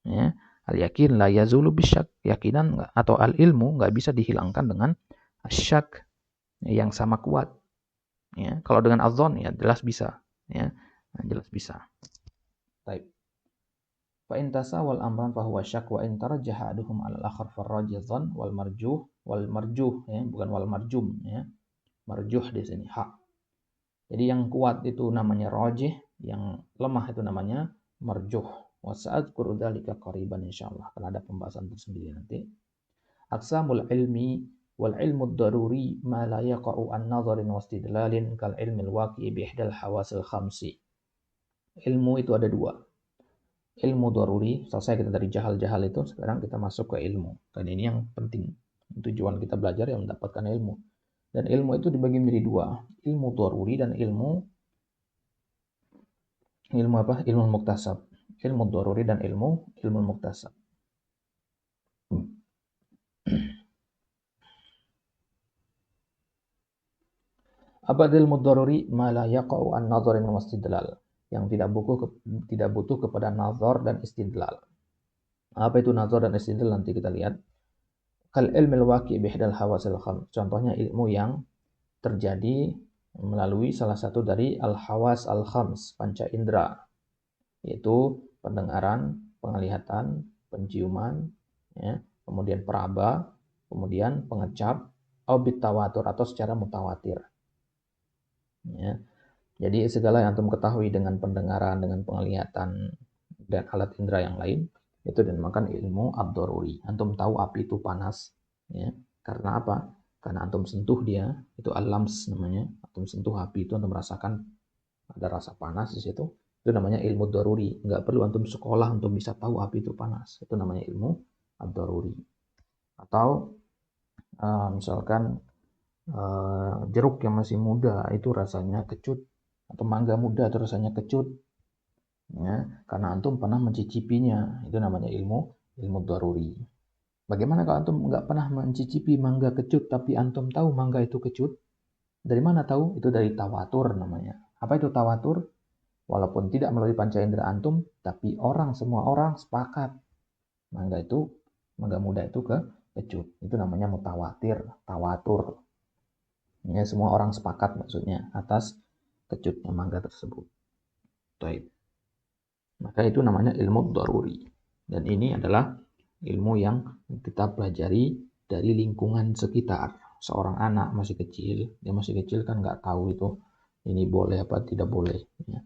Ya, al-yakin la yazulu bisyak. Yakinan atau al-ilmu nggak bisa dihilangkan dengan asyak yang sama kuat. Ya, kalau dengan azon ya jelas bisa. Ya, jelas bisa. Baik. Fa in tasawal amran fa huwa syak wa in tarajjaha ahaduhum 'ala al-akhar farrajih dzan wal marjuh ya, bukan wal marjum ya. Marjuh di sini hak. Jadi yang kuat itu namanya rajih, yang lemah itu namanya marjuh. Wa sa'adkuru dzalika qariban insyaallah. Karena ada pembahasan tersendiri nanti. Aqsamul ilmi wal ilmu ad-daruri ma la yaqa'u an nadharin wa istidlalin kal ilmi al-waqi'i bi ihdal hawasil khamsi. Ilmu itu ada 2. Ilmu daruri, selesai kita dari jahal-jahal itu, sekarang kita masuk ke ilmu. Dan ini yang penting. Tujuan kita belajar yang mendapatkan ilmu. Dan ilmu itu dibagi menjadi 2. Ilmu daruri dan ilmu apa? Ilmu muktasab. Ilmu daruri dan ilmu muktasab. Apa ilmu daruri? Ma la yaqa'u an nadharin wa istidlal. Yang tidak butuh kepada nazar dan istidlal. Apa itu nazar dan istidlal? Nanti kita lihat. Kal ilmil waqi' bihdal hawasil khams. Contohnya ilmu yang terjadi melalui salah satu dari al-hawas al-khams, panca indera, yaitu pendengaran, penglihatan, penciuman, ya, kemudian peraba, kemudian pengecap, bit tawatur atau secara mutawatir. Ya. Jadi segala yang antum ketahui dengan pendengaran, dengan penglihatan, dan alat indera yang lain, itu dinamakan ilmu ad-daruri. Antum tahu api itu panas, ya. Karena apa? Karena antum sentuh dia, itu al-lams namanya. Antum sentuh api itu, antum merasakan ada rasa panas di situ. Itu namanya ilmu daruri. Nggak perlu antum sekolah untuk bisa tahu api itu panas. Itu namanya ilmu ad-daruri. Atau misalkan jeruk yang masih muda itu rasanya kecut, atau mangga muda itu rasanya kecut. Ya, karena antum pernah mencicipinya. Itu namanya ilmu daruri. Bagaimana kalau antum nggak pernah mencicipi mangga kecut, tapi antum tahu mangga itu kecut? Dari mana tahu? Itu dari tawatur namanya. Apa itu tawatur? Walaupun tidak melalui panca indera antum, tapi semua orang sepakat mangga itu, mangga muda itu kecut. Itu namanya mutawatir, tawatur. Ya, semua orang sepakat maksudnya atas kecutnya mangga tersebut. Baik. Maka itu namanya ilmu daruri. Dan ini adalah ilmu yang kita pelajari dari lingkungan sekitar. Seorang anak masih kecil, dia masih kecil kan nggak tahu itu ini boleh apa tidak boleh. Ya,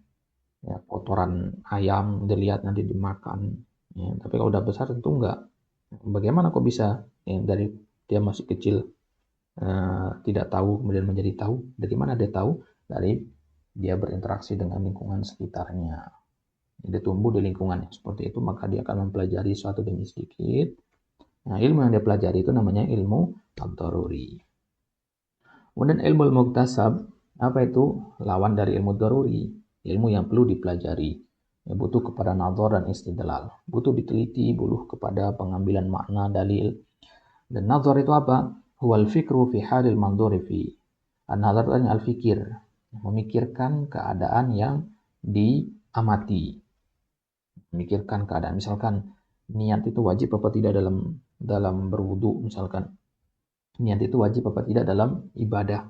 ya, kotoran ayam dilihat nanti dimakan. Ya, tapi kalau udah besar tentu nggak. Bagaimana kok bisa ya, dari dia masih kecil tidak tahu kemudian menjadi tahu? Dari mana dia tahu? Dari dia berinteraksi dengan lingkungan sekitarnya. Dia tumbuh di lingkungan yang seperti itu, maka dia akan mempelajari suatu demi sedikit. Nah, ilmu yang dia pelajari itu namanya ilmu ad-daruri. Kemudian ilmu muktasab, apa itu? Lawan dari ilmu daruri. Ilmu yang perlu dipelajari. Ya, butuh kepada nazar dan istidlal. Butuh diteliti, butuh kepada pengambilan makna dalil. Dan nazar itu apa? Huwal fikru fi halil mandhuri fi. An-nazar itu al-fikir. Memikirkan keadaan yang diamati. Memikirkan keadaan, misalkan niat itu wajib apa tidak dalam berwudu, misalkan niat itu wajib apa tidak dalam ibadah.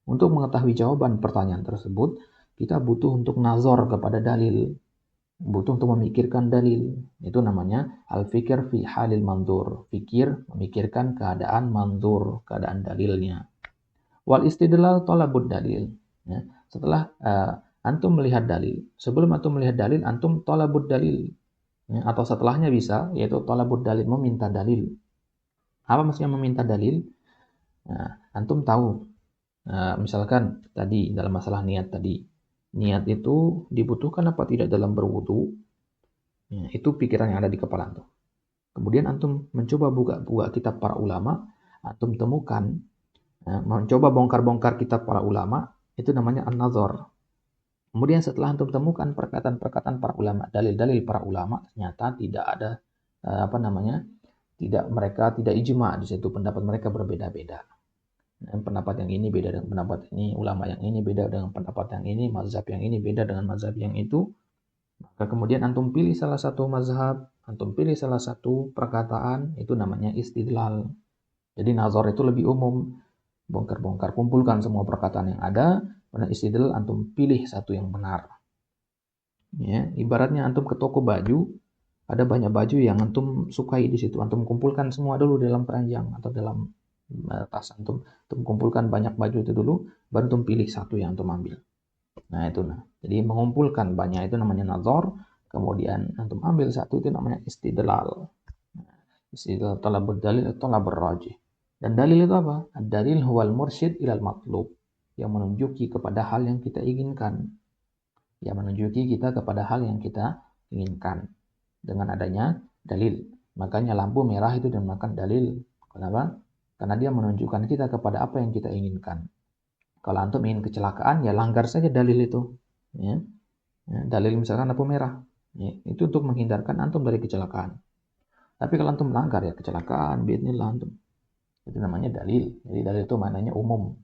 Untuk mengetahui jawaban pertanyaan tersebut, kita butuh untuk nazar kepada dalil, butuh untuk memikirkan dalil. Itu namanya al-fikir fi halil mandur. Fikir, memikirkan keadaan mandur, keadaan dalilnya. Wal istidlal talabud dalil. Ya, setelah antum melihat dalil, sebelum antum melihat dalil, antum talabud dalil. Ya, atau setelahnya bisa, yaitu talabud dalil, meminta dalil. Apa maksudnya meminta dalil? Nah, antum tahu, misalkan tadi dalam masalah niat tadi, niat itu dibutuhkan apa tidak dalam berwudu? Ya, itu pikiran yang ada di kepala antum. Kemudian antum mencoba buka kitab para ulama, antum temukan, mencoba bongkar-bongkar kitab para ulama, itu namanya an-nazar. Kemudian setelah antum temukan perkataan-perkataan para ulama, dalil-dalil para ulama, ternyata tidak ada mereka tidak ijma di situ, pendapat mereka berbeda-beda. Dan pendapat yang ini beda dengan pendapat ini, ulama yang ini beda dengan pendapat yang ini, mazhab yang ini beda dengan mazhab yang itu. Maka kemudian antum pilih salah satu mazhab, antum pilih salah satu perkataan, itu namanya istidlal. Jadi nazar itu lebih umum, bongkar-bongkar, kumpulkan semua perkataan yang ada, pada istidlal antum pilih satu yang benar. Ya, ibaratnya antum ke toko baju, ada banyak baju yang antum sukai di situ. Antum kumpulkan semua dulu dalam keranjang atau dalam tas antum. Antum kumpulkan banyak baju itu dulu, baru antum pilih satu yang antum ambil. Nah, itu nah. Jadi mengumpulkan banyak itu namanya nazar, kemudian antum ambil satu itu namanya istidlal. Istidlal talabud dalil atau talabur rajih. Dan dalil itu apa? Dalil huwal mursyid ilal matlub, yang menunjuki kepada hal yang kita inginkan. Yang menunjuki kita kepada hal yang kita inginkan. Dengan adanya dalil. Makanya lampu merah itu dinamakan dalil. Kenapa? Karena dia menunjukkan kita kepada apa yang kita inginkan. Kalau antum ingin kecelakaan, ya langgar saja dalil itu. Ya. Ya, dalil misalkan lampu merah. Ya, itu untuk menghindarkan antum dari kecelakaan. Tapi kalau antum melanggar, ya kecelakaan, biidznillah antum. Itu namanya dalil. Jadi dalil itu maknanya umum.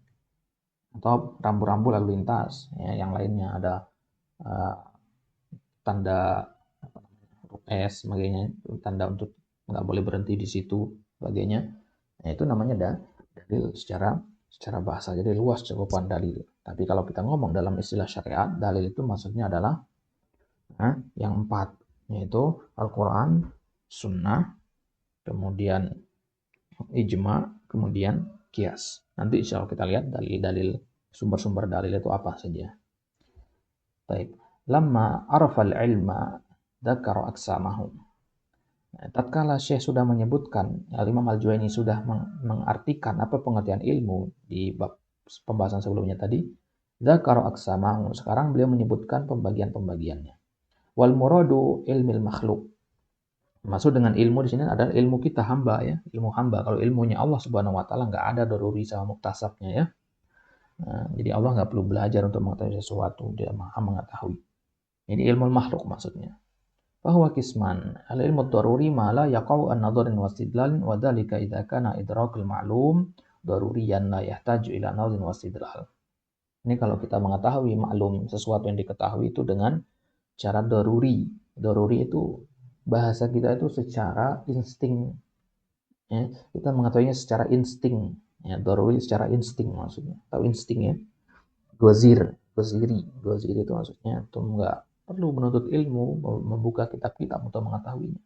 Atau rambu-rambu lalu lintas. Ya, yang lainnya ada tanda S sebagainya, tanda untuk nggak boleh berhenti di situ sebagainya. Nah, itu namanya dalil secara bahasa. Jadi luas cakupan dalil. Tapi kalau kita ngomong dalam istilah syariat, dalil itu maksudnya adalah yang 4, yaitu Al-Quran, Sunnah, kemudian ijma, kemudian kias. Nanti insya Allah kita lihat dalil-dalil, sumber-sumber dalil itu apa saja. Baik. Lamma arafal ilma dzakara aqsamahum. Tatkala Syekh sudah menyebutkan, Imam Al-Juwaini sudah mengartikan apa pengertian ilmu di bab pembahasan sebelumnya tadi, dzakara aqsamahum. Sekarang beliau menyebutkan pembagian-pembagiannya. Wal muradu ilmil makhluk. Maksud dengan ilmu di sini adalah ilmu kita hamba ya, ilmu hamba. Kalau ilmunya Allah Subhanahu wa taala nggak ada daruri sama muktasabnya ya. Nah, jadi Allah nggak perlu belajar untuk mengetahui sesuatu, dia Maha mengetahui. Ini ilmu makhluk maksudnya. Bahwa kisman al-ilmu daruri ma la yaqau an-nadharin wastidlalin wa dhalika idza kana idrakul ma'lum daruriyan la yahtaju ila nadharin wastidlal. Ini kalau kita mengetahui maklum sesuatu yang diketahui itu dengan cara daruri. Daruri itu bahasa kita itu secara insting. Ya, kita mengetahuinya secara insting. Ya, daruri secara insting maksudnya. Tahu insting ya? Goziri itu maksudnya itu enggak perlu menuntut ilmu, membuka kitab-kitab untuk mengetahuinya.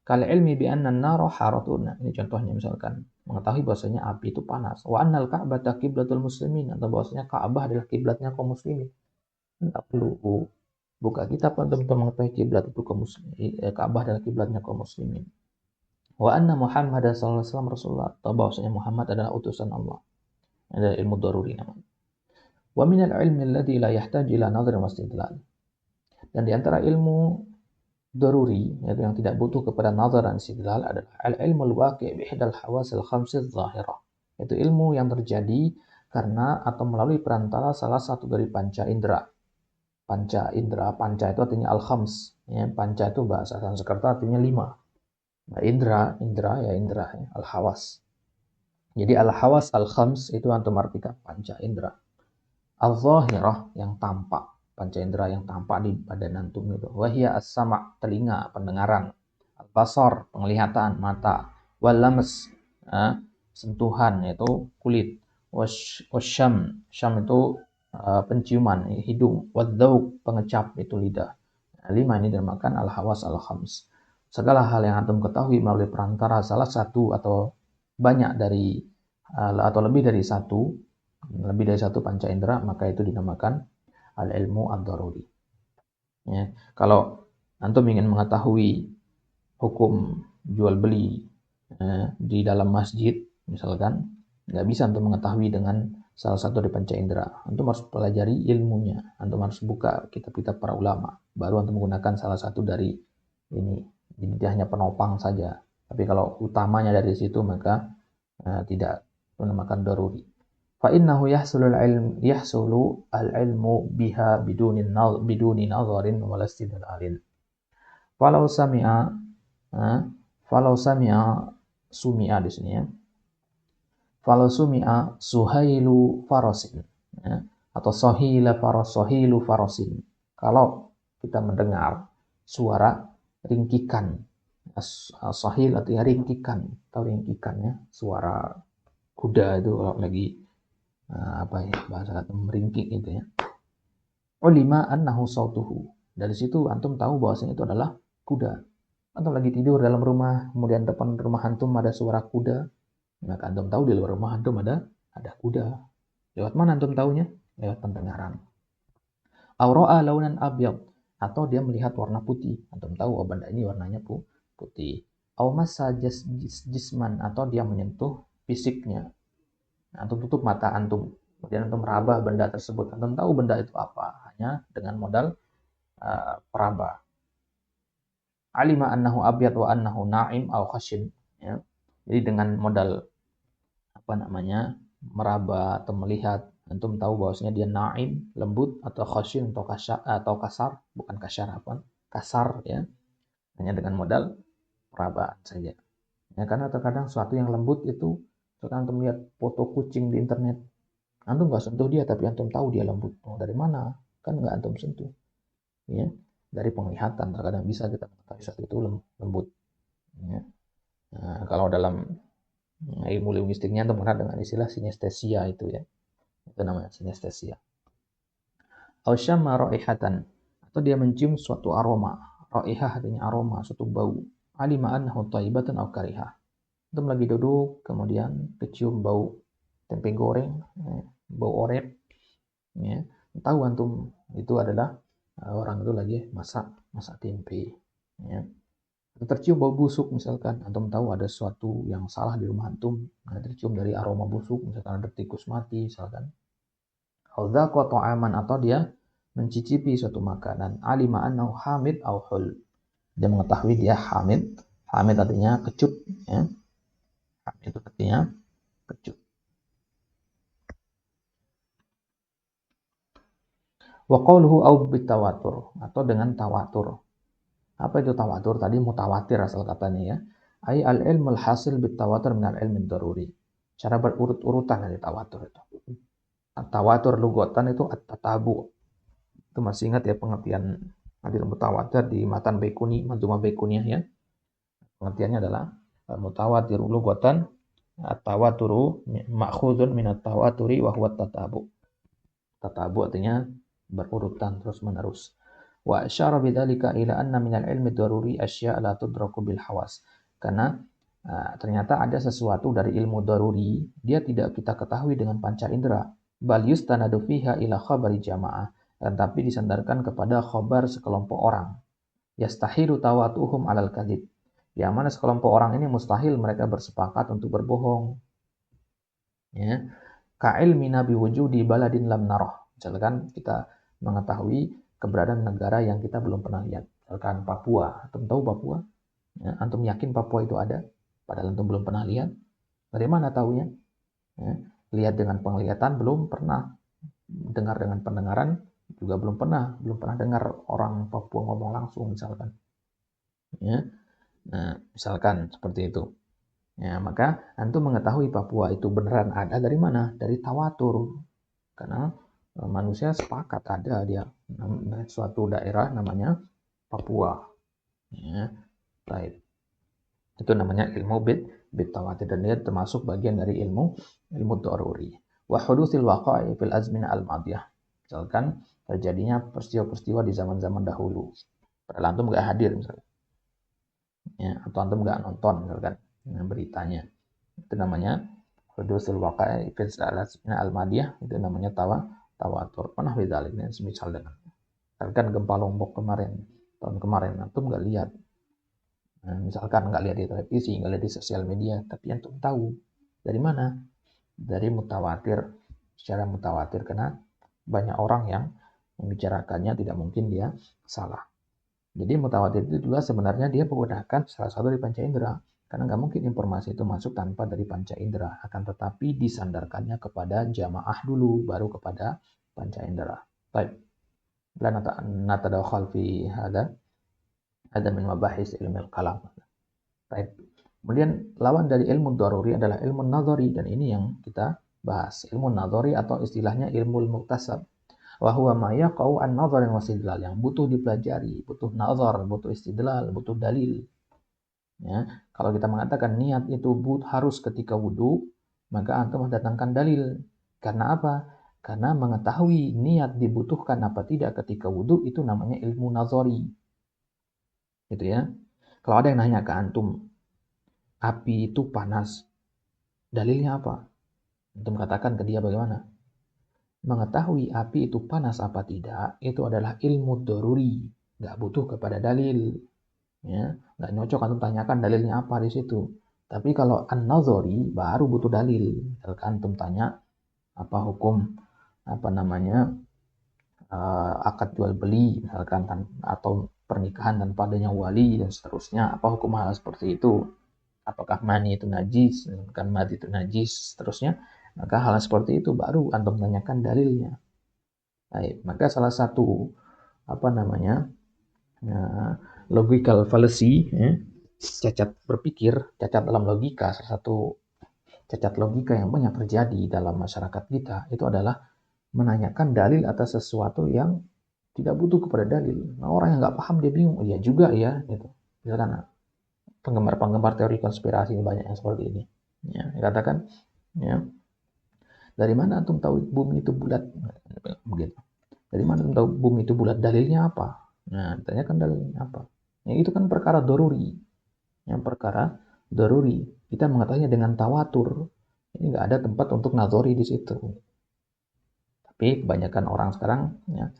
Kal ilmi bi anna an-nara haratun. Ini contohnya misalkan mengetahui bahwasanya api itu panas. Wa annal ka'bata qiblatul muslimin, atau bahwasanya Ka'bah adalah kiblatnya kaum muslimin. Enggak perlu buka kitab untuk mengetahui kiblat itu kaum muslimin. Ka'bah adalah kiblatnya kaum muslimin. Wa anna Muhammad sallallahu alaihi wasallam rasulullah, atau bahwasanya Muhammad adalah utusan Allah. Ada ilmu daruri namanya. Wa minal ilmi alladhi la yahtaju ila nadhrin wastidlal. Dan di antara ilmu daruri, yaitu yang tidak butuh kepada nazar dan istidlal, adalah al-ilmu al-waqi' bi ihdal hawasil khamsi adh-dhahirah. Itu ilmu yang terjadi karena atau melalui perantara salah satu dari panca indera. Panca indera, panca itu artinya al-khams. Ya, panca itu bahasa Sanskerta artinya 5. Nah, indra ya al-hawas. Jadi al-hawas al-khams itu antum artikan panca indera. Al-zahirah yang tampak, panca indera yang tampak di badan antum itu. Wahia as-sama' telinga, pendengaran. Al-basar penglihatan, mata. Wal-lams sentuhan yaitu kulit. Wasyam, syam itu penciuman, hidung. Wadzauq pengecap itu lidah. Nah, 5 ini dinamakan al-hawas al-khams. Segala hal yang antum ketahui melalui perantara salah satu atau banyak dari atau lebih dari satu panca indera, maka itu dinamakan al-ilmu ad-daruri. Ya, kalau antum ingin mengetahui hukum jual beli di dalam masjid misalkan, nggak bisa antum mengetahui dengan salah satu dari panca indera. Antum harus pelajari ilmunya, antum harus buka kitab-kitab para ulama, baru antum menggunakan salah satu dari ini. Jadi dia hanya penopang saja, tapi kalau utamanya dari situ maka tidak dinamakan daruri. Fa innahu yahsulu al-ilmu biha biduni nadharin wala istidlalin. Falau sami'a sumi'a di sini ya. Falau sumi'a suhailu farasin ya, atau sahilu farasin. Kalau kita mendengar suara ringkikan, sahil artinya ringkikan, atau ringkikan ya, suara kuda itu kalau lagi bahasa kata meringkik gitu ya. Ulima annahu sautuhu. Dari situ antum tahu bahwasanya itu adalah kuda. Antum lagi tidur dalam rumah, kemudian depan rumah antum ada suara kuda, maka antum tahu di luar rumah antum ada kuda. Lewat mana antum tahunya? Lewat pendengaran. Aw ra'a launan abyad, atau dia melihat warna putih. Antum tahu benda ini warnanya putih. Aw massa jisman, atau dia menyentuh fisiknya. Antum tutup mata antum, kemudian antum meraba benda tersebut. Antum tahu benda itu apa hanya dengan modal peraba. Alima annahu abyad wa annahu na'im aw khashin. Ya. Jadi dengan modal meraba atau melihat, antum tahu bahwasanya dia na'im, lembut, atau khashin atau kasar, bukan kasar ya. Hanya dengan modal perabaan saja. Ya, karena terkadang sesuatu yang lembut itu, sekarang antum lihat foto kucing di internet, antum nggak sentuh dia tapi antum tahu dia lembut. Oh, dari mana? Kan nggak antum sentuh. Ya, dari penglihatan terkadang bisa kita mengetahui sesuatu itu lembut. Ya. Nah, kalau dalam ilmu linguistiknya antum mengenal dengan istilah sinestesia itu ya. Itu namanya sinestesia. Au syamma raihatan, atau dia mencium suatu aroma. Raihah artinya aroma, suatu bau. Alima annahu thayyibatun aw karihah. Antum lagi duduk, kemudian kecium bau tempe goreng, bau orek, ya. Tahu antum itu adalah orang itu lagi masak tempe, ya. Tercium bau busuk misalkan, antum tahu ada sesuatu yang salah di rumah antum, tercium dari aroma busuk, misalkan ada tikus mati misalkan. Hadzaqa ta'aman, atau dia mencicipi suatu makanan. Alima annahu hamid aw hul. Dia mengetahui dia hamid. Hamid artinya kecut, ya. Itu artinya kecut. Wa qawluhu au bitawatur, atau dengan tawatur. Apa itu tawatur? Tadi mutawatir asal katanya ya. Ai al-ilmul hasil bitawatur min al-ilmi daruri. Cara berurut-urutan dari tawatur itu. Tawatur lugatan itu at-tatabu. Itu masih ingat ya pengertian hadis mutawatir di matan Baikuni, Manzumah Baikuniyah ya. Pengertiannya adalah mutawatir lugatan at-tawaturu ma'khudun min at-tawaturi wa huwa at-tatabu. Tatabu artinya berurutan terus-menerus. Wa asyara bidzalika ila anna minal ilmi daruri asya' la tudraku bil hawas. Karena ternyata ada sesuatu dari ilmu daruri, dia tidak kita ketahui dengan panca indera. Bal yustanadu fiha ila khabari jamaah. Tetapi disandarkan kepada khabar sekelompok orang. Yastahilu tawatuhum alal kadhib. Yang mana sekelompok orang ini mustahil mereka bersepakat untuk berbohong. Ya. Ka'ilmi nabi wujudi baladin lam naroh. Misalkan kita mengetahui keberadaan negara yang kita belum pernah lihat. Misalkan Papua. Antum tahu Papua? Ya, antum yakin Papua itu ada? Padahal antum belum pernah lihat. Dari mana tahunya? Ya, lihat dengan penglihatan belum pernah. Dengar dengan pendengaran juga belum pernah dengar orang Papua ngomong langsung misalkan. Ya. Nah, misalkan seperti itu. Ya, maka antum mengetahui Papua itu beneran ada dari mana? Dari tawatur. Karena manusia sepakat ada dia suatu daerah namanya Papua. Ya, baik. Itu namanya ilmu bit tawatir dan dia termasuk bagian dari ilmu daruri. Wa hudutsil waqa'i fil azmina al-madiyah. Misalkan terjadinya peristiwa-peristiwa di zaman-zaman dahulu. Padahal antum nggak hadir misalkan. Ya, atau antum nggak nonton misalkan beritanya. Itu namanya hudutsil waqa'i fil azmina al-madiyah, itu namanya tawatur. Pernah bidzalik ini semisal dengan misalkan gempa Lombok tahun kemarin antum nggak lihat. Nah, misalkan nggak lihat di televisi, nggak lihat di sosial media, tapi antum tahu dari mana? Dari mutawatir, secara mutawatir, karena banyak orang yang membicarakannya, tidak mungkin dia salah. Jadi mutawatir itu juga sebenarnya dia menggunakan salah satu dari panca indera, karena nggak mungkin informasi itu masuk tanpa dari panca indera, akan tetapi disandarkannya kepada jamaah dulu, baru kepada panca indera. Baik, la natadakhal fi ada min mabahis ilmu kalam. Baik. Kemudian lawan dari ilmu daruri adalah ilmu nadhari, dan ini yang kita bahas. Ilmu nadhari atau istilahnya ilmu muktasab. Wa huwa ma yaqau an nadharin wa istidlal, yang butuh dipelajari, butuh nazar, butuh istidlal, butuh dalil. Ya, kalau kita mengatakan niat itu harus ketika wudu, maka antum datangkan dalil. Karena apa? Karena mengetahui niat dibutuhkan apa tidak ketika wudu itu namanya ilmu nadhari. Gitu ya. Kalau ada yang nanya ke antum, api itu panas, dalilnya apa? Antum katakan ke dia bagaimana? Mengetahui api itu panas apa tidak, itu adalah ilmu daruri, nggak butuh kepada dalil. Ya, nggak nyocok antum tanyakan dalilnya apa di situ. Tapi kalau an-nazari baru butuh dalil. Misalkan antum tanya apa hukum akad jual beli misalkan, atau pernikahan tanpa adanya wali dan seterusnya, apa hukum hal seperti itu? Apakah mani itu najis, kan mati itu najis, seterusnya, maka hal seperti itu baru antum tanyakan dalilnya. Baik, maka salah satu logical fallacy, cacat berpikir, cacat dalam logika, salah satu cacat logika yang banyak terjadi dalam masyarakat kita itu adalah menanyakan dalil atas sesuatu yang tidak butuh kepada dalil. Nah, orang yang nggak paham dia bingung, iya juga ya, gitu. Misalkan penggemar-penggemar teori konspirasi banyak yang seperti ini. Ya, dikatakan, ya, dari mana antum tahu bumi itu bulat? Begitu. Dari mana antum tahu bumi itu bulat? Dalilnya apa? Nah, ditanyakan dalilnya apa? Ya, itu kan perkara doruri. Yang perkara doruri. Kita mengetahuinya dengan tawatur. Ini nggak ada tempat untuk nazori di situ. Tapi kebanyakan orang sekarang, ya,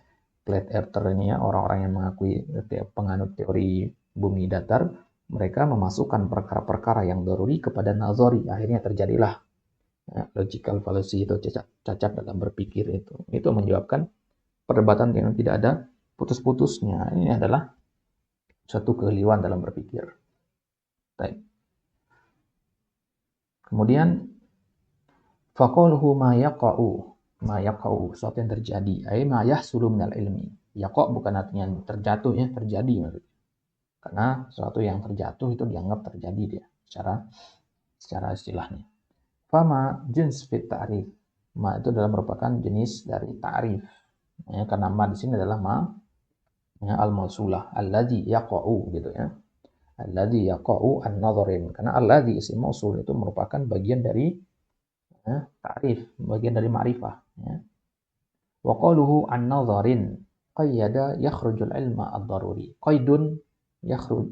flat earther ini ya, orang-orang yang mengakui penganut teori bumi datar, mereka memasukkan perkara-perkara yang daruri kepada nazari. Akhirnya terjadilah logical fallacy, itu cacat dalam berpikir itu. Itu menyebabkan perdebatan yang tidak ada putus-putusnya. Ini adalah suatu kekeliruan dalam berpikir. Baik. Kemudian faqaluhu ma yaqa'u ma yaqau, sesuatu yang terjadi. Ai ma yahsulu minal ilmi. Yaqa bukan artinya terjatuh ya, terjadi maksudnya. Karena sesuatu yang terjatuh itu dianggap terjadi dia secara istilahnya. Fama jins fit ta'rif. Ma itu adalah merupakan jenis dari ta'rif. Ya, karena ma di sini adalah ma ya, al-mausulah alladzi yaqa'u gitu ya. Alladzi yaqa'u an-nadharin. Karena alladzi isim mausul itu merupakan bagian dari ya, ta'rif, bagian dari ma'rifah ya. Wa qaluhu an-nadharin qayyada yakhrujul ilma ad-daruri. Qaidun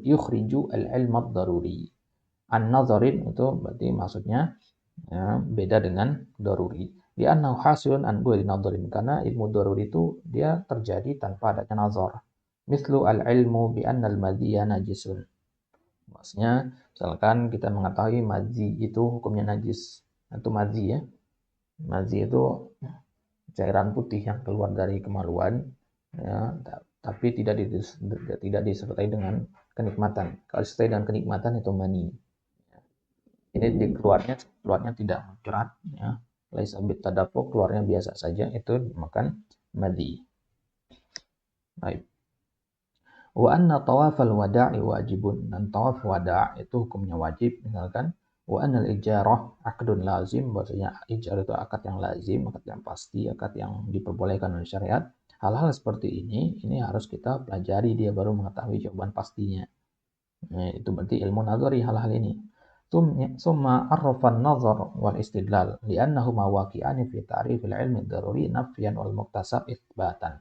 yukhriju al-ilma ad-daruri. An-nadharin itu berarti maksudnya ya, beda dengan daruri. Di annahu hasilun an ghairi nadharin, karena ilmu daruri itu dia terjadi tanpa adanya nazar. Mislu al-ilmu bi anna al-madhiya najisun. Maksudnya, misalkan kita mengetahui madhi itu hukumnya najis. Itu madhi ya. Madhi itu cairan putih yang keluar dari kemaluan ya, tapi tidak disertai dengan kenikmatan. Kalau disertai dengan kenikmatan itu mani. Ini keluarnya tidak muncrat ya. Laisa bitadaffuq, keluarnya biasa saja, itu dimakan madhi. Baik. Wa anna tawafal wada'i wajibun, dan tawaf wada' itu hukumnya wajib misalkan. Wa anna al-ijarah aqdun lazim, bahwasanya ijarah itu akad yang lazim, akad yang pasti, akad yang diperbolehkan oleh syariat. Hal-hal seperti ini harus kita pelajari, dia baru mengetahui jawaban pastinya. Nah, itu berarti ilmu nadhari hal-hal ini. Summa arrafa an-nazar wal istidlal li'annahuma waqi'ani fi ta'rif al-ilmi ad-daruri nafyan wal muktasab itsbatan.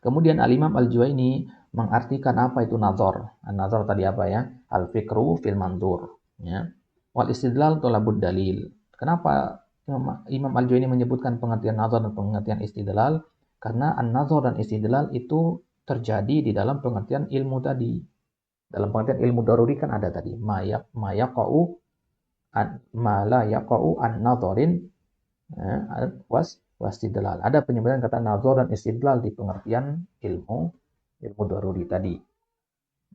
Kemudian Al-Imam Al-Juwaini mengartikan apa itu nazar. An-nazar tadi apa ya? Al-fikru fil mandur. Ya. Wal istidlal tolabud dalil. Kenapa Imam Al-Juwaini menyebutkan pengertian nazar dan pengertian istidlal? Karena an-nazar dan istidlal itu terjadi di dalam pengertian ilmu tadi. Dalam pengertian ilmu daruri kan ada tadi. Ma la yaqa'u an-nadharin wastidlal. Ada penyebutan kata nazar dan istidlal di pengertian ilmu daruri tadi.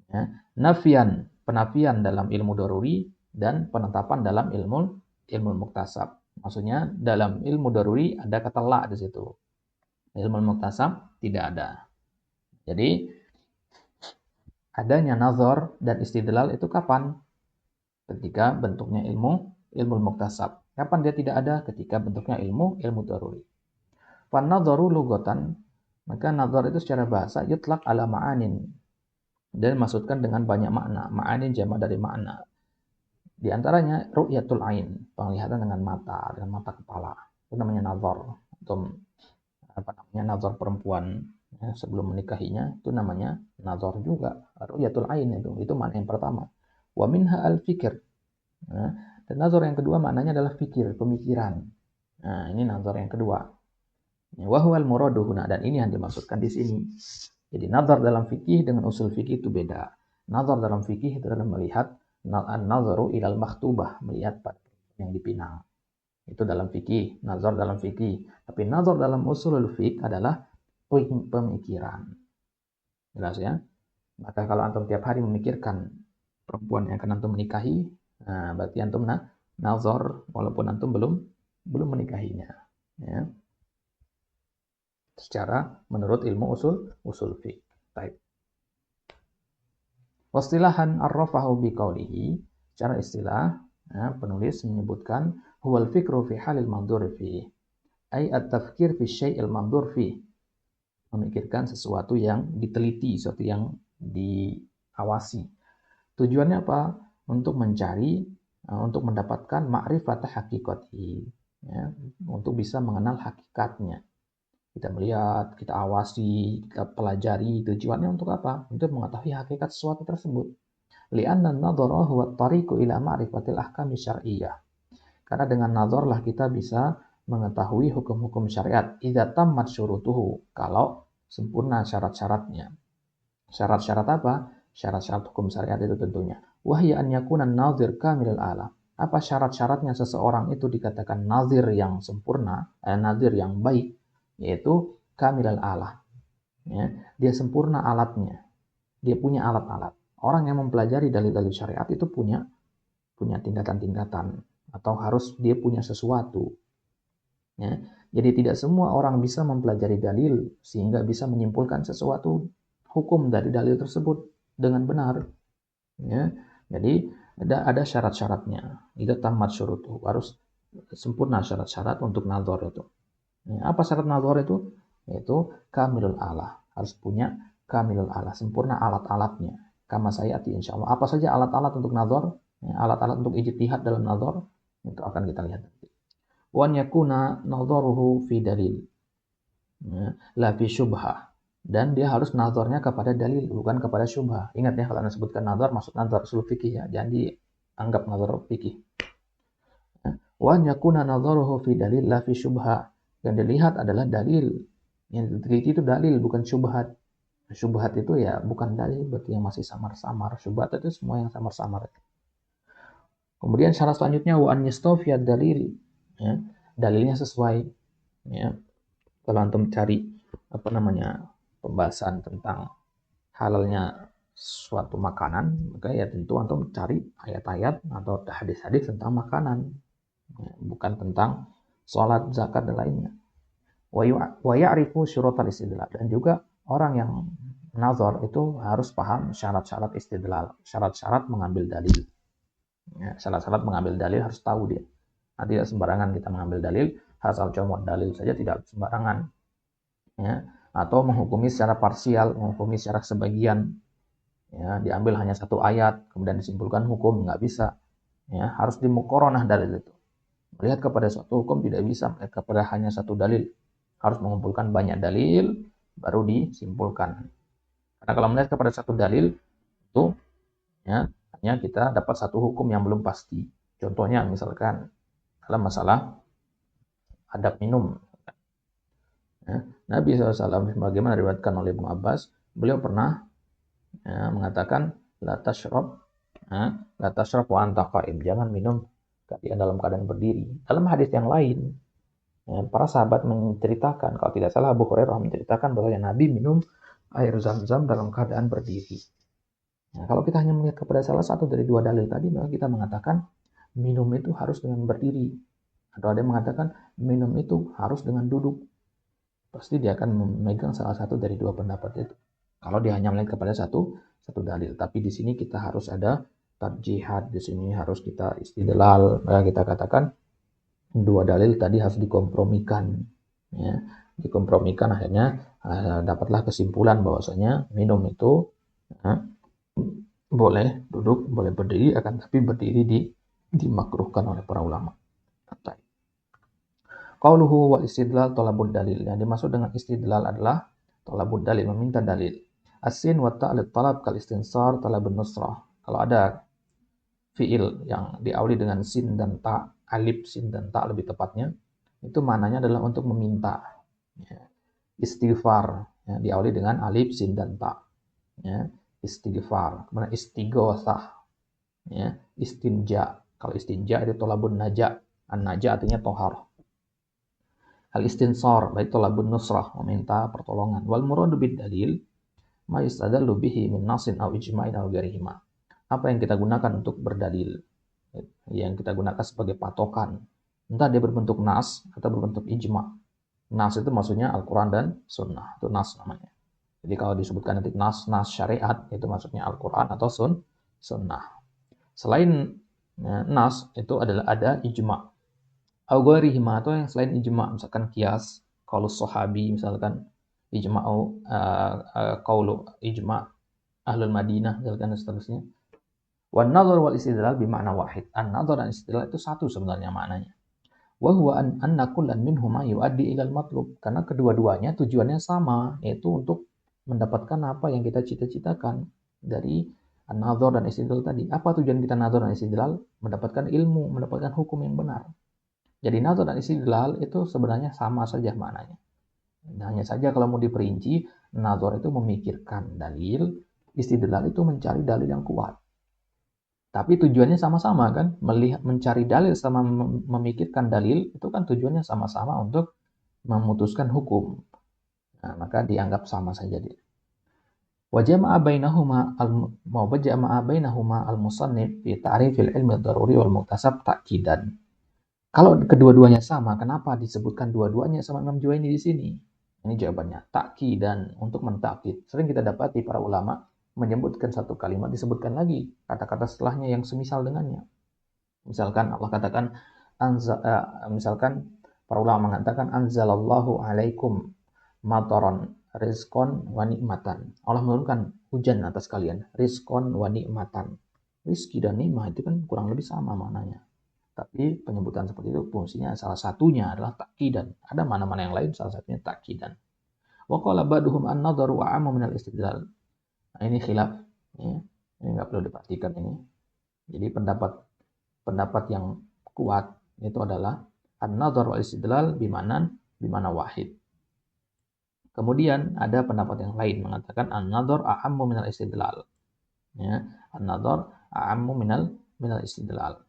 Ya. Nafian, penafian dalam ilmu daruri, dan penetapan dalam ilmu muktasab. Maksudnya dalam ilmu daruri ada kata la di situ. Ilmu muktasab tidak ada. Jadi adanya nazar dan istidlal itu kapan? Ketika bentuknya ilmu muktasab. Kapan dia tidak ada? Ketika bentuknya ilmu daruri. Fan-nadharu lughatan, maka nazar itu secara bahasa yutlaq ala ma'anin, dan maksudkan dengan banyak makna. Ma'anin jamak dari makna. Di antaranya ru'yatul ain, penglihatan dengan mata kepala. Itu namanya nazar. Atau nazar perempuan ya, sebelum menikahinya itu namanya nazar juga. Ru'yatul ain itu makna yang pertama. Wa minha al-fikr. Nah, dan nazar yang kedua maknanya adalah fikir, pemikiran. Nah, ini nazar yang kedua. Wa huwal muradu huna, dan ini yang dimaksudkan di sini. Jadi nazar dalam fikih dengan usul fikih itu beda. Nazar dalam fikih itu adalah melihat an-nazaru ilal makhtubah, melihat pada yang dipinang. Itu dalam fikih, nazar dalam fikih. Tapi nazar dalam usulul fiqh adalah pemikiran. Jelas ya? Maka kalau antum tiap hari memikirkan perempuan yang akan antum menikahi, nah berarti antum nazar walaupun antum belum menikahinya. Ya. Secara menurut ilmu usul fiqh. Baik. Wastilahan arrafahu biqaulihi, secara istilah ya, penulis menyebutkan huwal fikru fi halil mandur fi, ay at-tafkir fi syai'il mandur fi, memikirkan sesuatu yang diteliti, sesuatu yang diawasi. Tujuannya apa? Untuk mencari, untuk mendapatkan ma'rifat hakikati, ya, untuk bisa mengenal hakikatnya. Kita melihat, kita awasi, kita pelajari. Tujuannya untuk apa? Untuk mengetahui hakikat sesuatu tersebut. Li'anna an-nadhara huwa at-tariqu ila ma'rifatil ahkami syar'iyyah. Karena dengan nazar lah kita bisa mengetahui hukum-hukum syariat. Idza tammat syurutuhu, kalau sempurna syarat-syaratnya. Syarat-syarat apa? Syarat-syarat hukum syariat itu tentunya. Wahya an yakuna an-nadhir kamilal alam. Apa syarat-syaratnya seseorang itu dikatakan nazir yang sempurna, nazir yang baik? Yaitu kamilal alah. Ya, dia sempurna alatnya. Dia punya alat-alat. Orang yang mempelajari dalil-dalil syariat itu punya tingkatan-tingkatan, atau harus dia punya sesuatu. Ya. Jadi tidak semua orang bisa mempelajari dalil sehingga bisa menyimpulkan sesuatu hukum dari dalil tersebut dengan benar. Ya. Jadi ada syarat-syaratnya. Itu tamat syurut, harus sempurna syarat-syarat untuk nazar itu. Ya, apa syarat nazar itu? Yaitu kamilul alah, harus punya kamilul alah, sempurna alat-alatnya. Kama sayati insyaallah. Apa saja alat-alat untuk nazar? Ya, alat-alat untuk ijtihad dalam nazar itu akan kita lihat nanti. Wan yakuna nadharuhu fi dalil. Ya, la fi syubhah. Dan dia harus nazarnya kepada dalil, bukan kepada syubhah. Ingat ya, kalau Anda sebutkan nazar, maksud nazar usul fikih ya. Jangan dianggap nazar fikih. Wa yakuna nadharuhu fi dalil la fi syubhah. Dan dilihat adalah dalil. Yang diteliti itu dalil, bukan syubhat. Syubhat itu ya bukan dalil, berarti yang masih samar-samar. Syubhat itu semua yang samar-samar. Kemudian syarat selanjutnya wa an yastawfiyad dalil. Ya, dalilnya sesuai. Ya. Kalau antum cari pembahasan tentang halalnya suatu makanan, maka ya tentu antum cari ayat-ayat atau hadis-hadis tentang makanan, ya, bukan tentang sholat, zakat dan lainnya. Wa ya'rifu syurutal istidlal, dan juga orang yang nazar itu harus paham syarat-syarat istidlal, syarat-syarat mengambil dalil. Ya, syarat-syarat mengambil dalil harus tahu dia. Nah, tidak sembarangan kita mengambil dalil, asal comot dalil saja tidak sembarangan. Ya, atau menghukumi secara parsial, menghukumi secara sebagian, ya, diambil hanya satu ayat kemudian disimpulkan hukum, nggak bisa. Ya, harus dimuqaranah dalil itu. Melihat kepada suatu hukum tidak bisa melihat kepada hanya satu dalil, harus mengumpulkan banyak dalil baru disimpulkan. Karena kalau melihat kepada satu dalil itu, ya, hanya kita dapat satu hukum yang belum pasti. Contohnya misalkan dalam masalah adab minum. Ya, Nabi SAW bagaimana diriwayatkan oleh Ibnu Abbas, beliau pernah, ya, mengatakan la tashrab wa anta qa'im, jangan minum dalam keadaan berdiri. Dalam hadis yang lain, ya, para sahabat menceritakan, kalau tidak salah Abu Hurairah menceritakan bahwa Nabi minum air zam-zam dalam keadaan berdiri. Nah, kalau kita hanya melihat kepada salah satu dari dua dalil tadi, maka kita mengatakan minum itu harus dengan berdiri. Atau ada yang mengatakan minum itu harus dengan duduk. Pasti dia akan memegang salah satu dari dua pendapat itu. Kalau dia hanya melihat kepada satu dalil, tapi di sini kita harus ada tarjihat, di sini harus kita istidlal. Maka kita katakan dua dalil tadi harus dikompromikan. Ya, dikompromikan akhirnya dapatlah kesimpulan bahwasanya minum itu boleh duduk, boleh berdiri, akan tapi berdiri dimakruhkan oleh para ulama. Qauluhu wal istidlal talabud dalil. Yang dimaksud dengan istidlal adalah talabud dalil, meminta dalil. As-sin wa ta'lid talab kal istinsar talabun nusrah. Kalau ada fiil yang diawali dengan sin dan ta, alif sin dan ta lebih tepatnya, itu maknanya adalah untuk meminta. Ya. Istighfar, ya, diawali dengan alif sin dan ta. Ya. Istighfar, kemudian istighosah, ya. Istinja. Kalau istinja itu talabun naja. An-naja artinya tohar. Al-istinsar, baik talabun nusrah, meminta pertolongan. Wal muradu bid dalil ma yustadallu bihi min nasin aw ijma'in aw ghairihima. Apa yang kita gunakan untuk berdalil, yang kita gunakan sebagai patokan, entah dia berbentuk nas atau berbentuk ijma'. Nas itu maksudnya Al-Quran dan Sunnah, itu nas namanya. Jadi kalau disebutkan nanti nas syariat, itu maksudnya Al-Quran atau Sunnah. Selain nas, itu adalah ada ijma'. Al-ghairihima atau yang selain ijma', misalkan qiyas, qaul sahabi, misalkan ijma'u qaulu ijma' ahlul Madinah, misalkan dan seterusnya. Wan nadhar wal istidlal bermakna wahid. An-nadhar dan istidlal itu satu sebenarnya maknanya. Wa huwa anna kullan minhuma yuaddi ila al-matlub. Karena kedua-duanya tujuannya sama, yaitu untuk mendapatkan apa yang kita cita-citakan dari an-nadhar dan istidlal tadi. Apa tujuan kita nadhar dan istidlal? Mendapatkan ilmu, mendapatkan hukum yang benar. Jadi nadhar dan istidlal itu sebenarnya sama saja maknanya. Nah, hanya saja kalau mau diperinci, nadhar itu memikirkan dalil, istidlal itu mencari dalil yang kuat. Tapi tujuannya sama-sama kan, mencari dalil sama memikirkan dalil itu kan tujuannya sama-sama untuk memutuskan hukum. Nah, maka dianggap sama saja dia. Wa jama'a bainahuma al-musannif fi ta'rifil ilmi ad-daruri wal muktasab ta'kidan. Kalau kedua-duanya sama, kenapa disebutkan dua-duanya sama Imam Juwaini di sini? Ini jawabannya, ta'kidan, untuk mentakid. Sering kita dapati para ulama menyebutkan satu kalimat, disebutkan lagi kata-kata setelahnya yang semisal dengannya. Misalkan Allah katakan, misalkan para ulama mengatakan, anzalallahu alaikum mataron rizqon wa ni'matan. Allah menurunkan hujan atas kalian, rizqon wa ni'matan. Rizki dan nikmat itu kan kurang lebih sama maknanya. Tapi penyebutan seperti itu fungsinya salah satunya adalah takidan. Ada mana-mana yang lain, salah satunya takidan. Wa qala ba'duhum an-nadharu a'ammu minal istidlal. Nah, ini khilaf, ya. Ini nggak perlu diperhatikan ini. Jadi pendapat yang kuat itu adalah an-nadhar wal istidlal bimana wahid. Kemudian ada pendapat yang lain mengatakan an-nadhar a'ammu minal istidlal. Ya, an-nadhar a'ammu minal istidlal.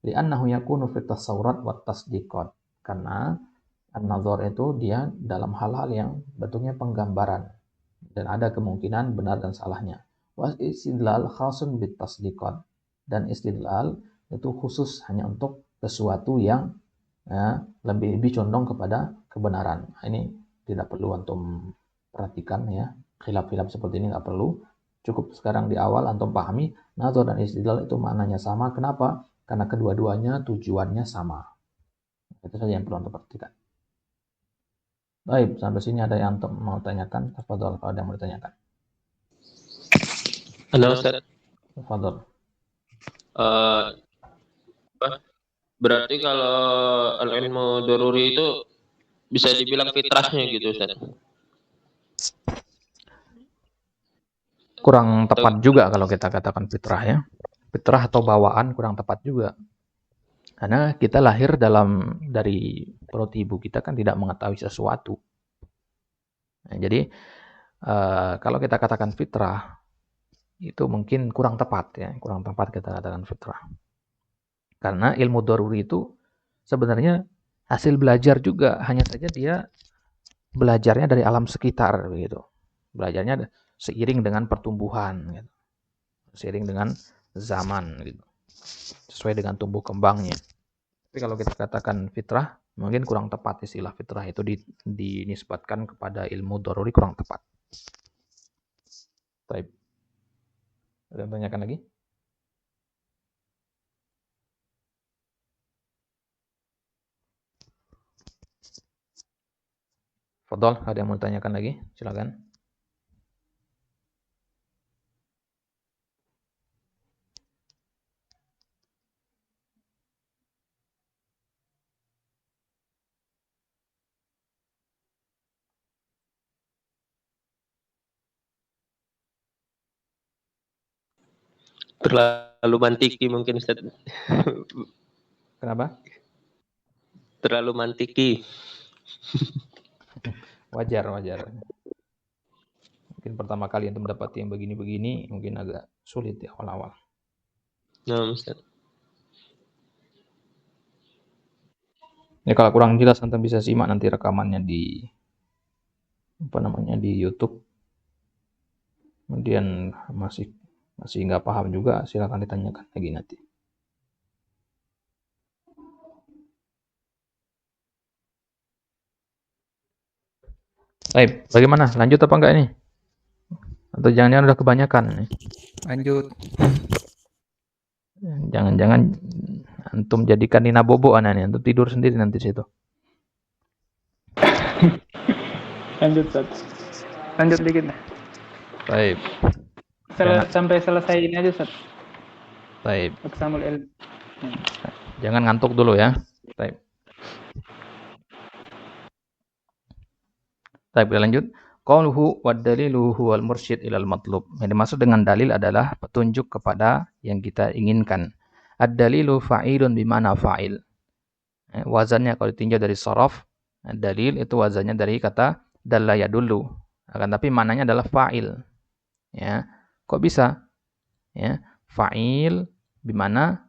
Li'annahu yakunu fit tasawurat wat tasdiqat. Karena an-nadhar itu dia dalam hal-hal yang bentuknya penggambaran dan ada kemungkinan benar dan salahnya. Wa istidlal khasun bit tasdiqat. Dan istidlal itu khusus hanya untuk sesuatu yang lebih condong kepada kebenaran. Nah, ini tidak perlu antum perhatikan ya. Khilaf-khilaf seperti ini nggak perlu. Cukup sekarang di awal antum pahami nazar dan istidlal itu maknanya sama. Kenapa? Karena kedua-duanya tujuannya sama. Itu saja yang perlu antum perhatikan. Baik, sampai sini ada yang antum mau tanyakan? Tafadhol kalau ada yang mau ditanyakan. Halo Ustaz. Tafadhol. Berarti kalau al-ilmu daruri itu bisa dibilang fitrahnya gitu Ustaz. Kurang tepat juga kalau kita katakan fitrah ya. Fitrah atau bawaan kurang tepat juga. Karena kita lahir dari perut ibu kita kan tidak mengetahui sesuatu. Nah, jadi kalau kita katakan fitrah itu mungkin kurang tepat ya, kurang tepat kita katakan fitrah. Karena ilmu daruri itu sebenarnya hasil belajar juga, hanya saja dia belajarnya dari alam sekitar begitu. Belajarnya seiring dengan pertumbuhan gitu. Seiring dengan zaman gitu. Sesuai dengan tumbuh kembangnya. Tapi kalau kita katakan fitrah, mungkin kurang tepat istilah fitrah itu dinisbatkan kepada ilmu daruri kurang tepat. Baik. Ada yang tanyakan lagi? Fadol, ada yang mau tanyakan lagi? Silakan. Terlalu mantiki mungkin Ustaz. Kenapa? Terlalu mantiki. Wajar. Mungkin pertama kali untuk mendapati yang begini-begini, mungkin agak sulit di awal-awal. Nah, Ustaz. Ya kalau kurang jelas antum bisa simak nanti rekamannya di di YouTube. Kemudian masih nggak paham juga, silakan ditanyakan lagi nanti. Baik, bagaimana? Lanjut apa enggak ini? Atau jangan-jangan udah kebanyakan nih? Lanjut. Jangan-jangan antum jadikan Nina Bobo nih, antum tidur sendiri nanti situ. Lanjut, Ustaz. Lanjut dikit lah. Baik. Sampai selesai ini aja, Ustaz. Baik. Aqsamul ilm. Jangan ngantuk dulu ya. Baik. Baik, kita lanjut. Qauluhu wad dalilu huwal mursyid ilal matlub. Yang dimaksud dengan dalil adalah petunjuk kepada yang kita inginkan. Ad-dalilu fa'ilun bimana fa'il. Wazannya kalau ditinjau dari sorof, dalil itu wazannya dari kata dalla yadullu. Akan tapi mananya adalah fa'il. Ya. Kok bisa? Ya, fa'il bimana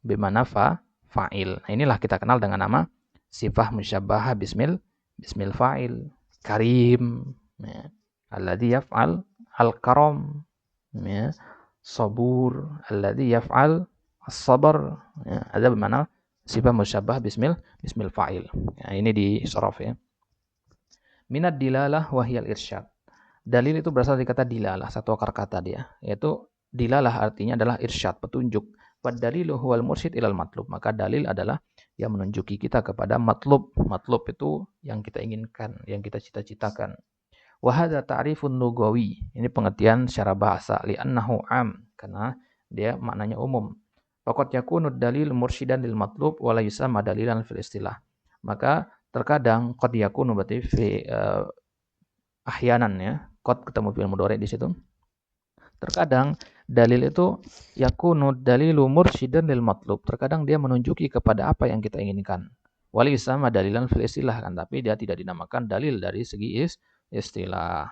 fa'il. Nah, inilah kita kenal dengan nama sifah musyabbahah bismil fa'il. Karim, ya. Alladhi yaf'al al-karam, ya. Sabur, alladhi yaf'al as-sabar, ya. Ada bermakna Sifat musyabbah bismil fa'il. Nah, ini di sorof ya. Minad dilalah wahyal irsyad. Dalil itu berasal dari kata dilalah, satu akar kata dia, yaitu dilalah artinya adalah irsyad, petunjuk. Wad dalilu huwal mursyid ilal matlub. Maka dalil adalah yang menunjuki kita kepada matlub. Matlub itu yang kita inginkan, yang kita cita-citakan. Wa hadza ta'rifun lugawi. Ini pengertian secara bahasa, li'annahu am, karena dia maknanya umum. Faqad yakunu dalil mursyidan lil matlub wa la yusamma dalilan fil istilah. Maka terkadang qad yakunu berarti fi ahyanan ya. Qad ketemu fi'il mudhari di situ. Terkadang dalil itu yakunu dalilu mursyidan lil matlub. Terkadang dia menunjuki kepada apa yang kita inginkan. Wa la yusamma dalilan fil istilah, kan, tapi dia tidak dinamakan dalil dari segi istilah.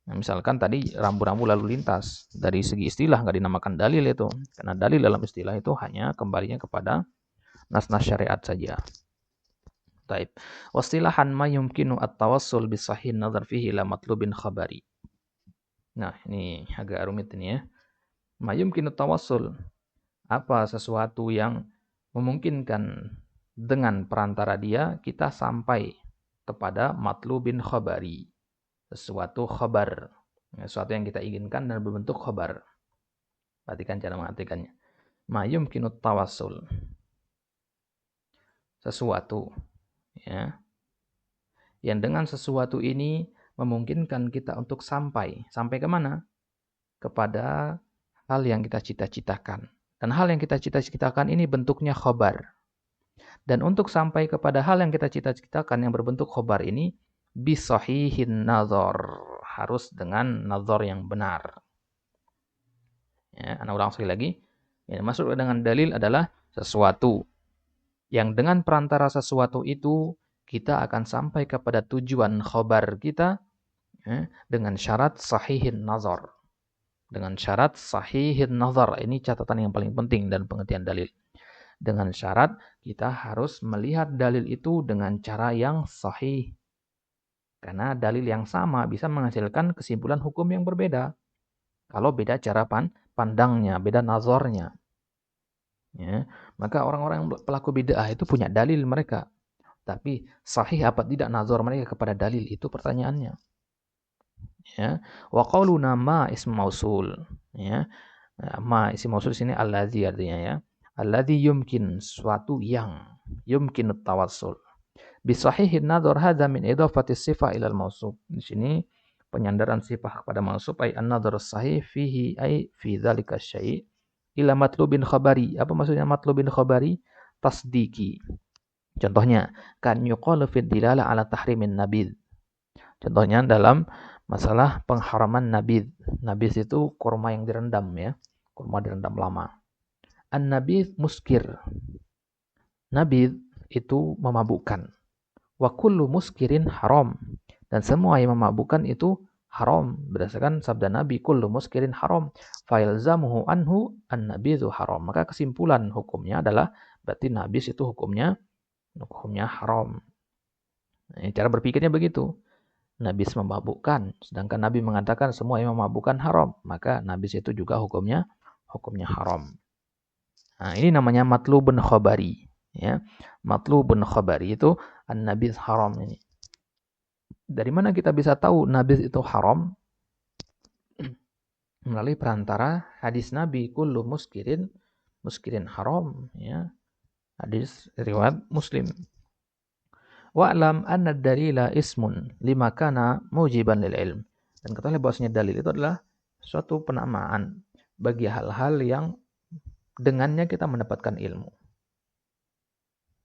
Nah, misalkan tadi rambu-rambu lalu lintas, dari segi istilah nggak dinamakan dalil itu, karena dalil dalam istilah itu hanya kembalinya kepada nas-nas syariat saja. Taib. Wastilahan ma yumkinu at-tawassul bi sahih nazar fihi ila matlubin khabari. Nah, ini agak rumit ini ya. Ma yumkinu tawassul, apa sesuatu yang memungkinkan dengan perantara dia kita sampai kepada matlubin khabari. Sesuatu khabar, sesuatu yang kita inginkan dan berbentuk khabar. Perhatikan cara mengartikannya. Ma yumkinu tawassul, sesuatu ya, yang dengan sesuatu ini memungkinkan kita untuk sampai ke mana? Kepada hal yang kita cita-citakan. Dan hal yang kita cita-citakan ini bentuknya khabar. Dan untuk sampai kepada hal yang kita cita-citakan yang berbentuk khabar ini bisahihin nazar, harus dengan nazar yang benar. Ya, ana ulang sekali lagi. Yang maksud dengan dalil adalah sesuatu yang dengan perantara sesuatu itu kita akan sampai kepada tujuan khabar kita ya, dengan syarat sahihin nazar. Dengan syarat sahihin nazar. Ini catatan yang paling penting dan pengertian dalil. Dengan syarat kita harus melihat dalil itu dengan cara yang sahih. Karena dalil yang sama bisa menghasilkan kesimpulan hukum yang berbeda. Kalau beda cara pandangnya, beda nazarnya. Ya, maka orang-orang pelaku bid'ah itu punya dalil mereka. Tapi sahih apa tidak nazar mereka kepada dalil, itu pertanyaannya. Ya, wa qauluna ma ism mausul. Ya, ma ism mausul sini allazi artinya ya. Allazi yumkin, suatu yang yumkin tawassul. Bisahihin nazar hadza min idafati sifah ila al-mausuf. Di sini penyandaran sifat kepada mausuf ay an-nazar sahih fihi ay fi dzalika syai' ila matlubin khabari. Apa maksudnya matlubin khabari? Tasdiki. Contohnya kan yuqalu fi dilalah ala tahrimin nabidh. Contohnya dalam masalah pengharaman nabidh. Nabidh itu kurma yang direndam ya. Kurma direndam lama. An-nabidh muskir. Nabidh itu memabukkan. Wa kullu muskirin haram. Dan semua yang memabukkan itu haram. Berdasarkan sabda Nabi, kullu muskirin haram. Fayalzamuhu anhu an-nabidhu haram. Maka kesimpulan hukumnya adalah berarti nabis itu hukumnya haram. Nah, cara berpikirnya begitu. Nabis memabukkan. Sedangkan Nabi mengatakan semua yang memabukkan haram. Maka nabis itu juga hukumnya haram. Nah, ini namanya matlubun khabari. Ya, matlubun khabari itu an-nabidh haram ini. Dari mana kita bisa tahu nabidh itu haram? Melalui perantara hadis Nabi, kullu muskirin haram ya. Hadis riwayat Muslim. Wa'lam anna dalila ismun lima kana mujiban lil ilm. Dan ketahuilah bahwasanya dalil itu adalah suatu penamaan bagi hal-hal yang dengannya kita mendapatkan ilmu.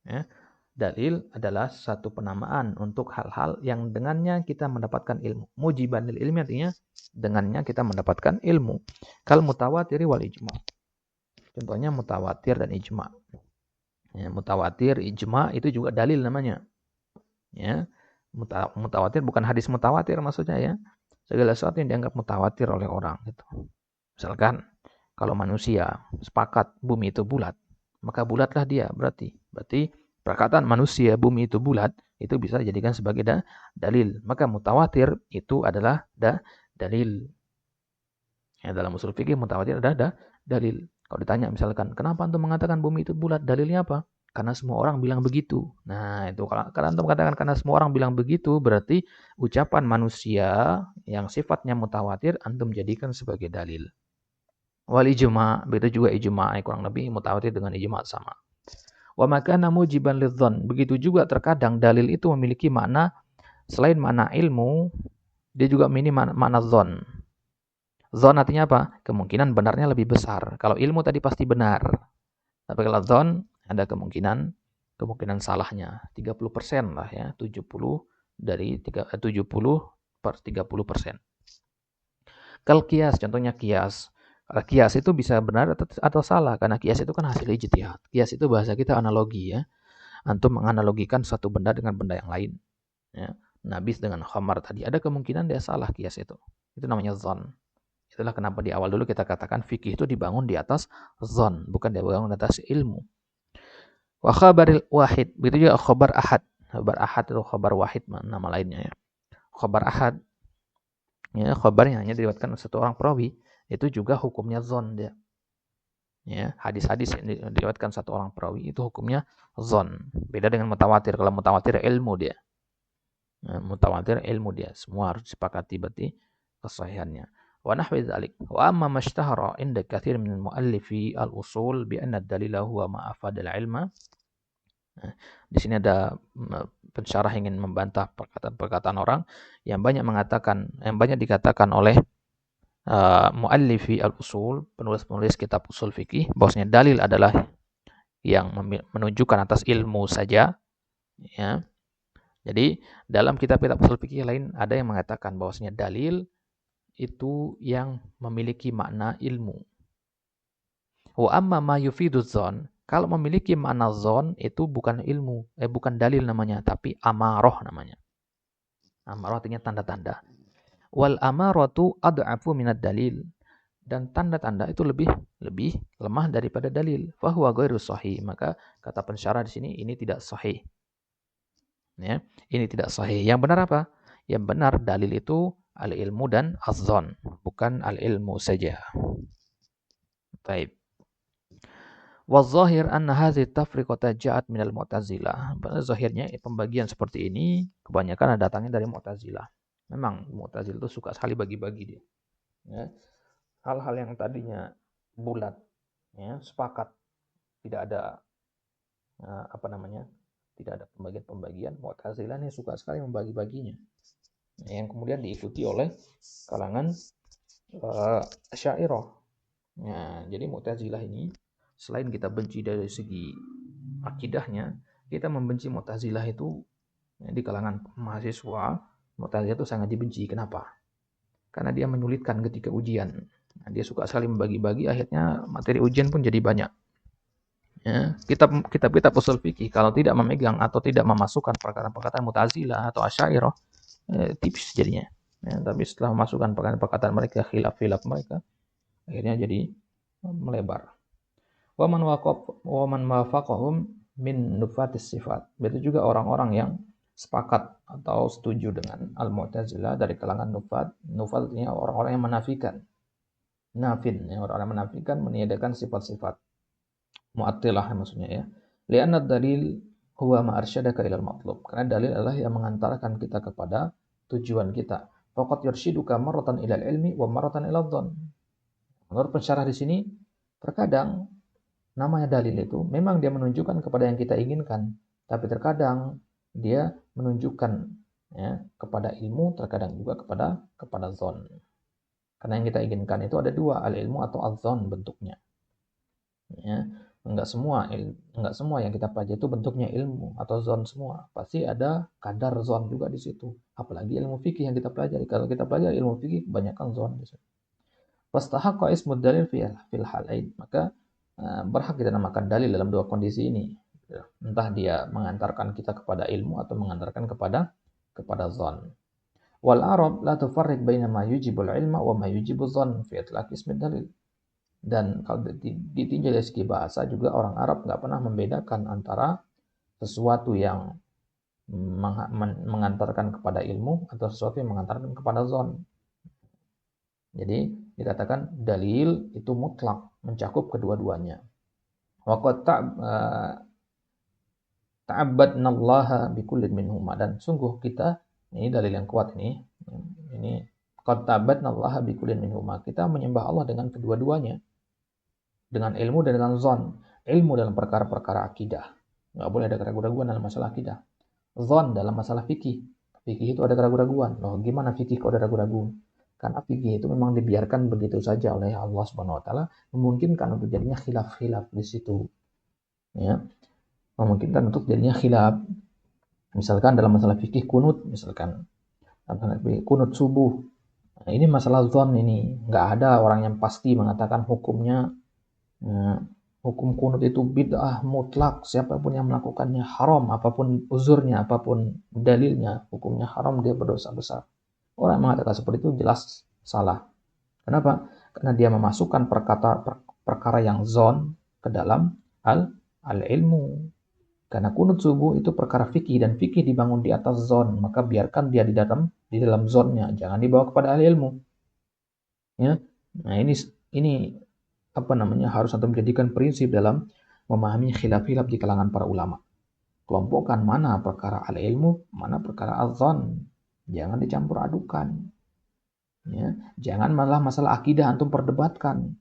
Ya. Dalil adalah satu penamaan untuk hal-hal yang dengannya kita mendapatkan ilmu. Mujiban lil ilmi artinya dengannya kita mendapatkan ilmu. Kal mutawatir wal ijma. Contohnya mutawatir dan ijma. Ya, mutawatir, ijma itu juga dalil namanya. Ya, mutawatir bukan hadis mutawatir maksudnya ya. Segala sesuatu yang dianggap mutawatir oleh orang gitu. Misalkan kalau manusia sepakat bumi itu bulat, maka bulatlah dia berarti perkataan manusia bumi itu bulat itu bisa dijadikan sebagai dalil. Maka mutawatir itu adalah dalil. Ya, dalam usul fikih mutawatir ada dalil. Kalau ditanya misalkan, kenapa antum mengatakan bumi itu bulat? Dalilnya apa? karena semua orang bilang begitu. Nah, itu kalau antum katakan karena semua orang bilang begitu, berarti ucapan manusia yang sifatnya mutawatir antum jadikan sebagai dalil. Wal ijma', begitu juga ijma', kurang lebih mutawatir dengan ijma' sama. Wa makana mujiban lidzan, begitu juga terkadang dalil itu memiliki makna selain makna ilmu, dia juga memiliki makna dzan. Dzan artinya apa? Kemungkinan benarnya lebih besar. Kalau ilmu tadi pasti benar. Tapi kalau dzan ada kemungkinan salahnya 30% lah ya, 70 dari 70 per 30%. Kal kias, contohnya kias. Kias itu bisa benar atau salah karena kias itu kan hasil ijtihad. Kias itu bahasa kita analogi ya. Antum menganalogikan satu benda dengan benda yang lain. Ya. Nabis dengan khamar tadi ada kemungkinan dia salah kias itu. Itu namanya dzan. Itulah kenapa di awal dulu kita katakan fikih itu dibangun di atas dzan, bukan dibangun di atas ilmu. Wa khabaril wahid, begitu juga khabar ahad. Khabar ahad itu khabar wahid nama lainnya ya. Khabar ahad ya, khabar yang hanya diriwayatkan satu orang perawi, itu juga hukumnya dzan dia. Ya, hadis-hadis yang diriwayatkan satu orang perawi itu hukumnya dzan. Beda dengan mutawatir. Kalau mutawatir ilmu dia. Nah, mutawatir ilmu dia. Semua harus disepakati berarti kesahihannya. Wa nahwi dzalik. Wa amma mashtahara inda katsir min al-muallifi al-usul bi anna ad-dalila huwa ma afada al-ilma. Nah, di sini ada pensyarah ingin membantah perkataan-perkataan orang yang banyak dikatakan oleh muallifi al-usul, penulis-penulis kitab usul fikih, bahwasanya dalil adalah yang menunjukkan atas ilmu saja, ya. Jadi dalam kitab-kitab usul fikih lain ada yang mengatakan bahwasanya dalil itu yang memiliki makna ilmu. Wa amma ma yufidu dzan, kalau memiliki makna dzan itu bukan ilmu, bukan dalil namanya, tapi amarah namanya. Amarah artinya tanda-tanda. Wal amaratu ad'afu minad dalil, dan tanda-tanda itu lebih lemah daripada dalil. Fa huwa ghairu sahih, maka kata pensyarah di sini ini tidak sahih. Ya, ini tidak sahih. Yang benar apa? Yang benar dalil itu al-ilmu dan az-dzan, bukan al-ilmu saja. Baik. Wa zahir anna hadhihi tafriqata ja'at minal Mu'tazilah. Zahirnya pembagian seperti ini kebanyakan datangnya dari Mu'tazilah. Memang Mu'tazilah itu suka sekali bagi-bagi dia. Ya. Hal-hal yang tadinya bulat, ya, sepakat, tidak ada tidak ada pembagian. Mu'tazilah ini suka sekali membagi-baginya, yang kemudian diikuti oleh kalangan Asy'ariyah. Nah, jadi Mu'tazilah ini selain kita benci dari segi akidahnya, kita membenci Mu'tazilah itu di kalangan mahasiswa. Mu'tazilah itu sangat dibenci. Kenapa? Karena dia menyulitkan ketika ujian. Nah, dia suka sekali membagi-bagi, akhirnya materi ujian pun jadi banyak. Ya, kitab-kitab usul fikih kalau tidak memegang atau tidak memasukkan perkataan-perkataan Mu'tazilah atau Asy'ariyah, tipis jadinya. Ya, tapi setelah memasukkan perkataan mereka, khilaf-khilaf mereka, akhirnya jadi melebar. Wa man wafaqahum min nufatis sifat. Itu juga orang-orang yang sepakat atau setuju dengan al-Mu'tazilah dari kalangan nufat. Nufat artinya orang-orang yang menafikan. Nafin, ya, orang-orang menafikan, meniadakan sifat-sifat. Mu'attilah maksudnya ya. Li'anna dalil huwa ma arsyadaka ilal matlub. Karena dalil adalah yang mengantarkan kita kepada tujuan kita. Faqad yurshiduka marratan ilal ilmi wa marratan ilal dhon. Menurut pensyarah di sini, terkadang namanya dalil itu memang dia menunjukkan kepada yang kita inginkan, tapi terkadang dia menunjukkan ya, kepada ilmu, terkadang juga kepada dhon. Karena yang kita inginkan itu ada dua, al-ilmu atau al-dhon bentuknya. Ya, enggak semua yang kita pelajari itu bentuknya ilmu atau zon semua. Pasti ada kadar zon juga di situ. Apalagi ilmu fikih yang kita pelajari. Kalau kita pelajari ilmu fikih kebanyakan zon di situ. Fastahaqqa ismud dalil fil halain. Maka berhak kita namakan dalil dalam dua kondisi ini. Entah dia mengantarkan kita kepada ilmu atau mengantarkan kepada zon. Wal Arab la tufarriq baina ma yujibul ilma wa ma yujibuz zon fi itlaq ismid dalil. Dan kalau ditinjau dari segi bahasa juga orang Arab nggak pernah membedakan antara sesuatu yang mengantarkan kepada ilmu atau sesuatu yang mengantarkan kepada zon. Jadi dikatakan dalil itu mutlak, mencakup kedua-duanya. ta'abbadnallaha bikullin minhuma, dan sungguh kita, ini dalil yang kuat ini qad ta'abbadnallaha bikullin minhuma, kita menyembah Allah dengan kedua-duanya, dengan ilmu dan dengan zon. Ilmu dalam perkara-perkara akidah, nggak boleh ada keraguan-raguan dalam masalah akidah. Zon dalam masalah fikih. Fikih itu ada keraguan-raguan. Loh, gimana fikih kok ada ragu-ragu? Karena fikih itu memang dibiarkan begitu saja oleh Allah Subhanahu wa taala, memungkinkan untuk jadinya khilaf-khilaf di situ. Ya. Memungkinkan untuk jadinya khilaf. Misalkan dalam masalah fikih kunut, misalkan kunut subuh. Nah, ini masalah zon ini. Nggak ada orang yang pasti mengatakan hukumnya hukum kunut itu bid'ah mutlak, siapapun yang melakukannya haram, apapun uzurnya, apapun dalilnya, hukumnya haram, dia berdosa besar. Orang yang mengatakan seperti itu jelas salah. Kenapa? Karena dia memasukkan perkara yang zon ke dalam al-ilmu. Karena kunut subuh itu perkara fikih, dan fikih dibangun di atas zon, maka biarkan dia di dalam zonnya, jangan dibawa kepada al-ilmu. Ya. Nah, ini harus antum menjadikan prinsip dalam memahami khilaf-khilaf di kalangan para ulama. Kelompokkan mana perkara al-ilmu, mana perkara al-zon. Jangan dicampur adukan. Ya. Jangan malah masalah akidah antum perdebatkan.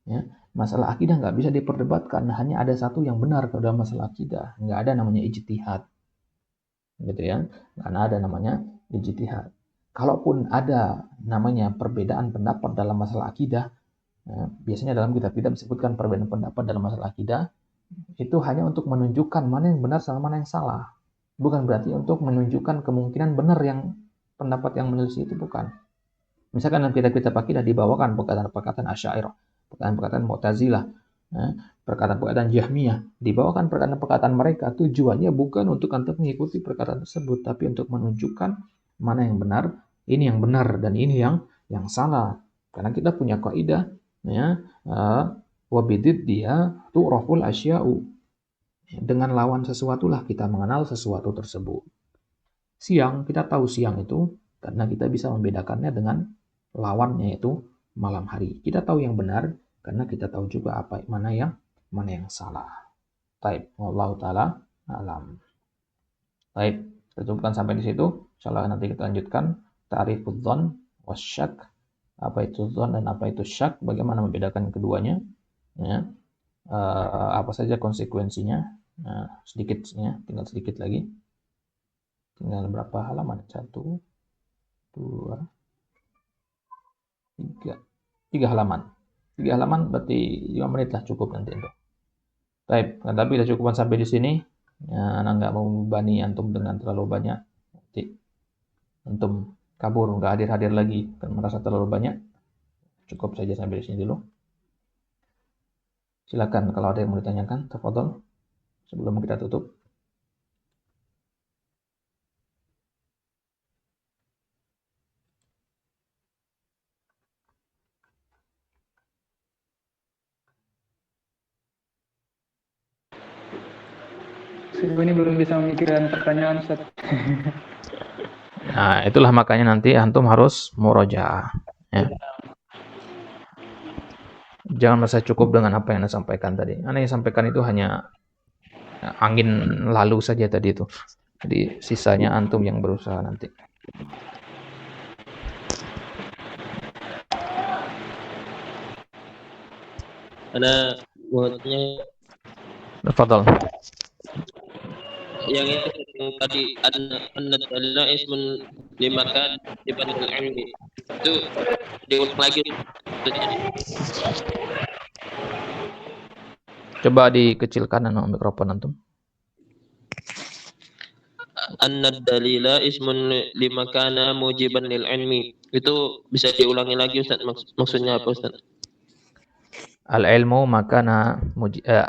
Ya. Masalah akidah nggak bisa diperdebatkan. Hanya ada satu yang benar dalam masalah akidah. Nggak ada namanya ijtihad. Gitu ya. Nggak ada namanya ijtihad. Kalaupun ada namanya perbedaan pendapat dalam masalah akidah, biasanya dalam kitab-kitab disebutkan perbedaan pendapat dalam masalah akidah itu hanya untuk menunjukkan mana yang benar sama mana yang salah. Bukan berarti untuk menunjukkan kemungkinan benar yang pendapat yang menyelisih itu, bukan. Misalkan dalam kitab-kitab akidah dibawakan perkataan-perkataan Asy'ariyah, perkataan-perkataan Mu'tazilah, perkataan-perkataan Jahmiyah, dibawakan perkataan-perkataan mereka, tujuannya bukan untuk antum mengikuti perkataan tersebut, tapi untuk menunjukkan mana yang benar, ini yang benar dan ini yang salah. Karena kita punya kaidah, ya, wabidid dia tu'raful asya'u, dengan lawan sesuatulah kita mengenal sesuatu tersebut. Siang, kita tahu siang itu karena kita bisa membedakannya dengan lawannya, yaitu malam hari. Kita tahu yang benar karena kita tahu juga mana yang salah. Taib, wallahu taala alam. Taib, kita cukupkan sampai di situ. Insyaallah nanti kita lanjutkan ta'rifudz dzan wasyak. Apa itu dzan dan apa itu syak, bagaimana membedakan keduanya, ya. Apa saja konsekuensinya. Nah, tinggal sedikit lagi, tinggal berapa halaman? 1, 2, 3 halaman. 3 halaman berarti 5 menit lah cukup nanti itu. Baik, tapi kita cukupkan sampai di sini. Ya, anak nggak mau membebani antum dengan terlalu banyak, nanti antum kabur, nggak hadir lagi, kan merasa terlalu banyak. Cukup saja sampai di sini dulu. Silakan kalau ada yang mau ditanyakan, tafadhol sebelum kita tutup. Sejauh ini belum bisa memikirkan pertanyaan, Ustaz. Nah, itulah makanya nanti antum harus murojaah. Ya. Jangan merasa cukup dengan apa yang Anda sampaikan tadi. Anda yang sampaikan itu hanya angin lalu saja tadi itu. Jadi sisanya antum yang berusaha nanti. Ada buatnya Tafadhol. yang itu yang tadi an-nadalla ismun limakan dibanding ilmi itu diulang lagi. Coba dikecilkan mikrofon antum. An-nadalila ismun limakana mujiban lil ilmi. Itu bisa diulangi lagi Ustaz, maksudnya apa Ustaz? Al-ilmu makana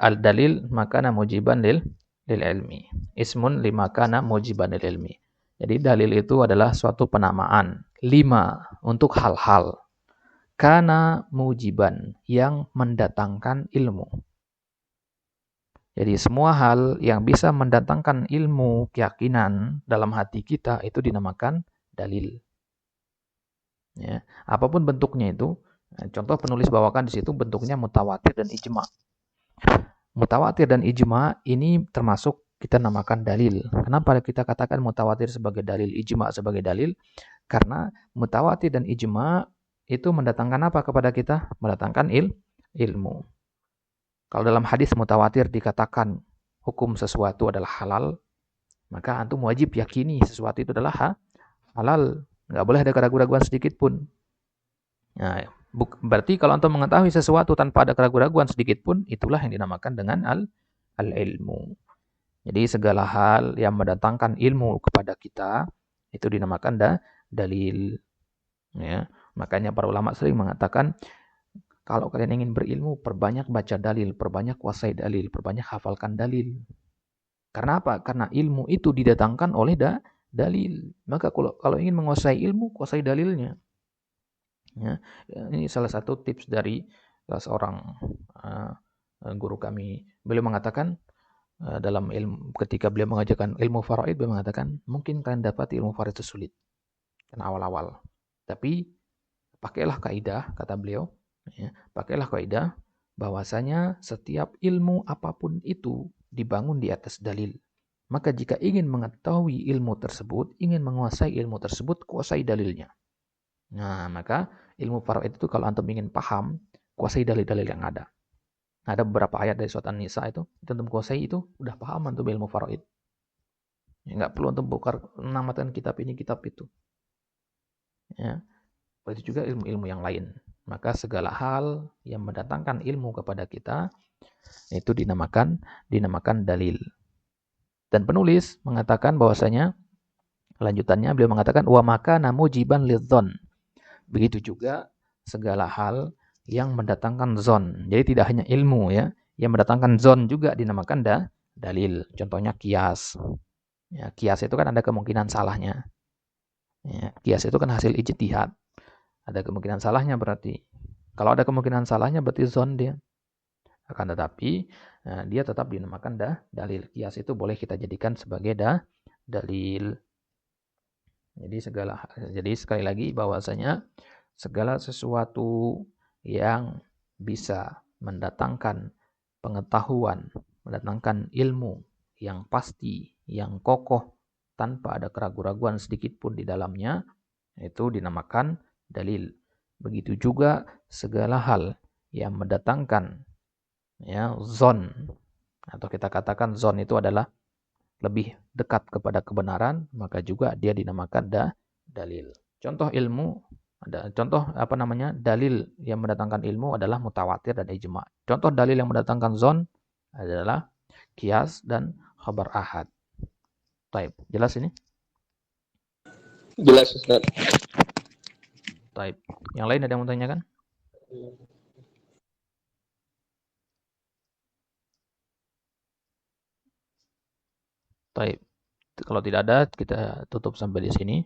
al-dalil makana mujiban lil ilmi. Ismun limakana mujiban lil ilmi. Jadi dalil itu adalah suatu penamaan. 5 untuk hal-hal. Kana mujiban, yang mendatangkan ilmu. Jadi semua hal yang bisa mendatangkan ilmu, keyakinan dalam hati kita itu dinamakan dalil. Ya, apapun bentuknya itu. Contoh penulis bawakan di situ bentuknya mutawatir dan ijma. Mutawatir dan ijma ini termasuk kita namakan dalil. Kenapa kita katakan mutawatir sebagai dalil, ijma sebagai dalil? Karena mutawatir dan ijma itu mendatangkan apa kepada kita? Mendatangkan ilmu. Kalau dalam hadis mutawatir dikatakan hukum sesuatu adalah halal, maka antum wajib yakini sesuatu itu adalah halal. Nggak boleh ada keraguan-keraguan sedikit pun. Nah, berarti kalau antum mengetahui sesuatu tanpa ada keraguan-keraguan sedikit pun, itulah yang dinamakan dengan al-ilmu. Jadi segala hal yang mendatangkan ilmu kepada kita, itu dinamakan dalil. Ya, makanya para ulama sering mengatakan, kalau kalian ingin berilmu, perbanyak baca dalil, perbanyak kuasai dalil, perbanyak hafalkan dalil. Karena apa? Karena ilmu itu didatangkan oleh dalil. Maka kalau ingin menguasai ilmu, kuasai dalilnya. Ya, ini salah satu tips dari salah seorang guru kami. Beliau mengatakan, dalam ilmu, ketika beliau mengajarkan ilmu faraid, beliau mengatakan, mungkin kalian dapat ilmu faraid itu sulit. Karena awal-awal. Tapi, pakailah kaidah, kata beliau, ya, pakailah kaidah bahwasanya setiap ilmu apapun itu dibangun di atas dalil. Maka jika ingin mengetahui ilmu tersebut, ingin menguasai ilmu tersebut, kuasai dalilnya. Nah, maka ilmu faraid itu kalau antum ingin paham, kuasai dalil-dalil yang ada. Ada beberapa ayat dari surat An-Nisa itu antum kuasai itu, udah paham antum ilmu faraid. Ya, nggak perlu antum bongkar menamakan kitab ini, kitab itu. Ya. Begitu juga ilmu-ilmu yang lain. Maka segala hal yang mendatangkan ilmu kepada kita itu dinamakan dalil. Dan penulis mengatakan bahwasanya lanjutannya beliau mengatakan wa makana mujiban lidzon. Begitu juga segala hal yang mendatangkan zon. Jadi tidak hanya ilmu ya, yang mendatangkan zon juga dinamakan dalil. Contohnya kias. Ya, kias itu kan ada kemungkinan salahnya. Ya, kias itu kan hasil ijtihad. Ada kemungkinan salahnya berarti. Kalau ada kemungkinan salahnya berarti zon dia. Akan tetapi dia tetap dinamakan dalil. Kias itu boleh kita jadikan sebagai dalil. Jadi sekali lagi bahwasanya segala sesuatu yang bisa mendatangkan pengetahuan, mendatangkan ilmu yang pasti, yang kokoh tanpa ada keraguan-keraguan sedikit pun di dalamnya, itu dinamakan dalil. Begitu juga segala hal yang mendatangkan zon, atau kita katakan zon itu adalah lebih dekat kepada kebenaran, maka juga dia dinamakan dalil. Contoh dalil yang mendatangkan ilmu adalah mutawatir dan ijma. Contoh dalil yang mendatangkan zon adalah kias dan khabar ahad. Taib, jelas ini? Jelas, Ustaz. Taib. Yang lain ada yang mau tanyakan? Taib. Kalau tidak ada, kita tutup sampai di sini.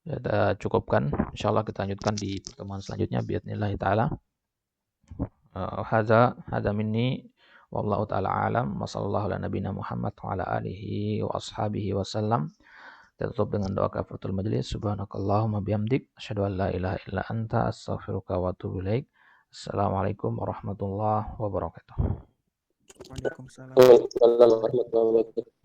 Kita cukupkan. Insyaallah kita lanjutkan di pertemuan selanjutnya. Biidznillah ta'ala. Hadza minni. Wallahu ta'ala alam. Wa sallallahu ala nabina Muhammad wa ala alihi wa ashabihi wa sallam. Kita tutup dengan doa kafaratul majlis. Subhanakallahumma bihamdik. Asyhadu an la ilaha illa anta astaghfiruka wa atubu ilaik. Assalamualaikum warahmatullahi wabarakatuh. Waalaikumsalam. Waalaikumsalam warahmatullahi wabarakatuh.